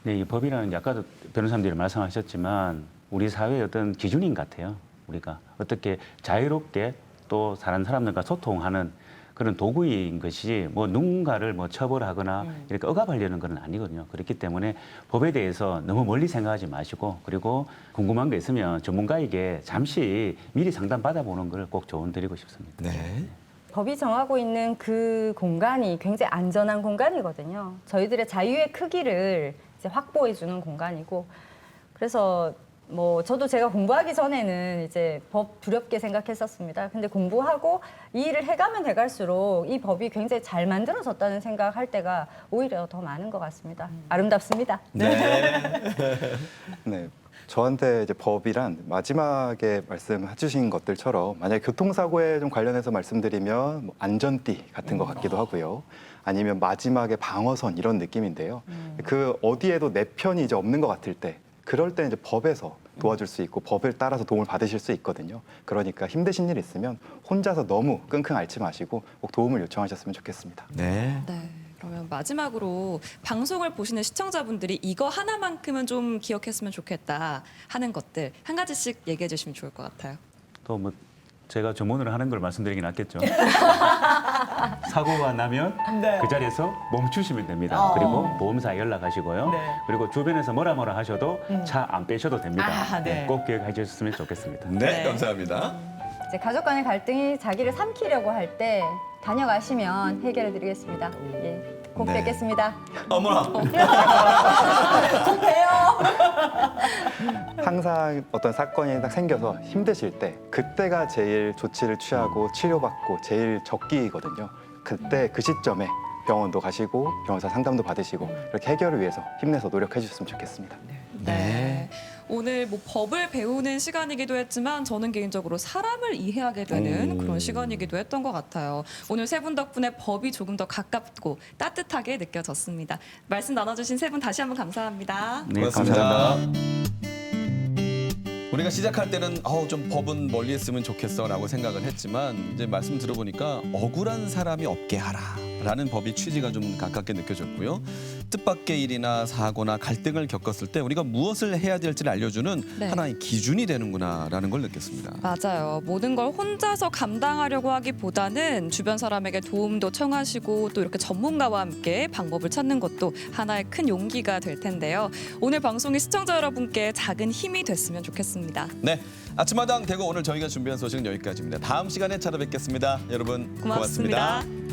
네, 이 법이라는 게 아까도 변호사님들이 말씀하셨지만 우리 사회의 어떤 기준인 것 같아요. 우리가 어떻게 자유롭게 또 다른 사람들과 소통하는 그런 도구인 것이 뭐 누군가를 뭐 처벌하거나 이렇게 억압하려는 건 아니거든요. 그렇기 때문에 법에 대해서 너무 멀리 생각하지 마시고 그리고 궁금한 게 있으면 전문가에게 잠시 미리 상담 받아보는 걸 꼭 조언드리고 싶습니다. 네. 법이 정하고 있는 그 공간이 굉장히 안전한 공간이거든요. 저희들의 자유의 크기를 이제 확보해주는 공간이고, 그래서 뭐 저도 제가 공부하기 전에는 이제 법 두렵게 생각했었습니다. 근데 공부하고 이 일을 해가면 해갈수록 이 법이 굉장히 잘 만들어졌다는 생각할 때가 오히려 더 많은 것 같습니다. 아름답습니다. 네. 네. 저한테 이제 법이란 마지막에 말씀해 주신 것들처럼 만약에 교통사고에 좀 관련해서 말씀드리면 뭐 안전띠 같은 것 같기도 하고요. 아니면 마지막에 방어선 이런 느낌인데요. 그 어디에도 내 편이 이제 없는 것 같을 때 그럴 때 이제 법에서 도와줄 수 있고 법을 따라서 도움을 받으실 수 있거든요. 그러니까 힘드신 일 있으면 혼자서 너무 끙끙 앓지 마시고 꼭 도움을 요청하셨으면 좋겠습니다. 네. 네. 그러면 마지막으로 방송을 보시는 시청자분들이 이거 하나만큼은 좀 기억했으면 좋겠다 하는 것들 한 가지씩 얘기해 주시면 좋을 것 같아요. 또 뭐 제가 전문으로 하는 걸 말씀드리긴 낫겠죠. 사고가 나면 네. 그 자리에서 멈추시면 됩니다. 그리고 보험사에 연락하시고요. 네. 그리고 주변에서 뭐라 하셔도 차 안 빼셔도 됩니다. 아, 네. 꼭 기억해 주셨으면 좋겠습니다. 네, 네. 감사합니다. 이제 가족 간의 갈등이 자기를 삼키려고 할 때 다녀가시면 해결해 드리겠습니다. 예, 곧 네. 뵙겠습니다. 어머나. 항상 어떤 사건이 딱 생겨서 힘드실 때 그때가 제일 조치를 취하고 치료받고 제일 적기거든요. 그때 그 시점에 병원도 가시고 변호사 상담도 받으시고 이렇게 해결을 위해서 힘내서 노력해 주셨으면 좋겠습니다. 네. 오늘 뭐 법을 배우는 시간이기도 했지만 저는 개인적으로 사람을 이해하게 되는 그런 시간이기도 했던 것 같아요. 오늘 세 분 덕분에 법이 조금 더 가깝고 따뜻하게 느껴졌습니다. 말씀 나눠주신 세 분 다시 한번 감사합니다. 네, 고맙습니다. 감사합니다. 우리가 시작할 때는 좀 법은 멀리 했으면 좋겠어라고 생각을 했지만 이제 말씀 들어보니까 억울한 사람이 없게 하라. 법이다라는 법이 취지가 좀 가깝게 느껴졌고요. 뜻밖의 일이나 사고나 갈등을 겪었을 때 우리가 무엇을 해야 될지를 알려주는 네. 하나의 기준이 되는구나라는 걸 느꼈습니다. 맞아요. 모든 걸 혼자서 감당하려고 하기보다는 주변 사람에게 도움도 청하시고 또 이렇게 전문가와 함께 방법을 찾는 것도 하나의 큰 용기가 될 텐데요. 오늘 방송이 시청자 여러분께 작은 힘이 됐으면 좋겠습니다. 네, 아침마당 대구 오늘 저희가 준비한 소식은 여기까지입니다. 다음 시간에 찾아뵙겠습니다. 여러분 고맙습니다. 고맙습니다.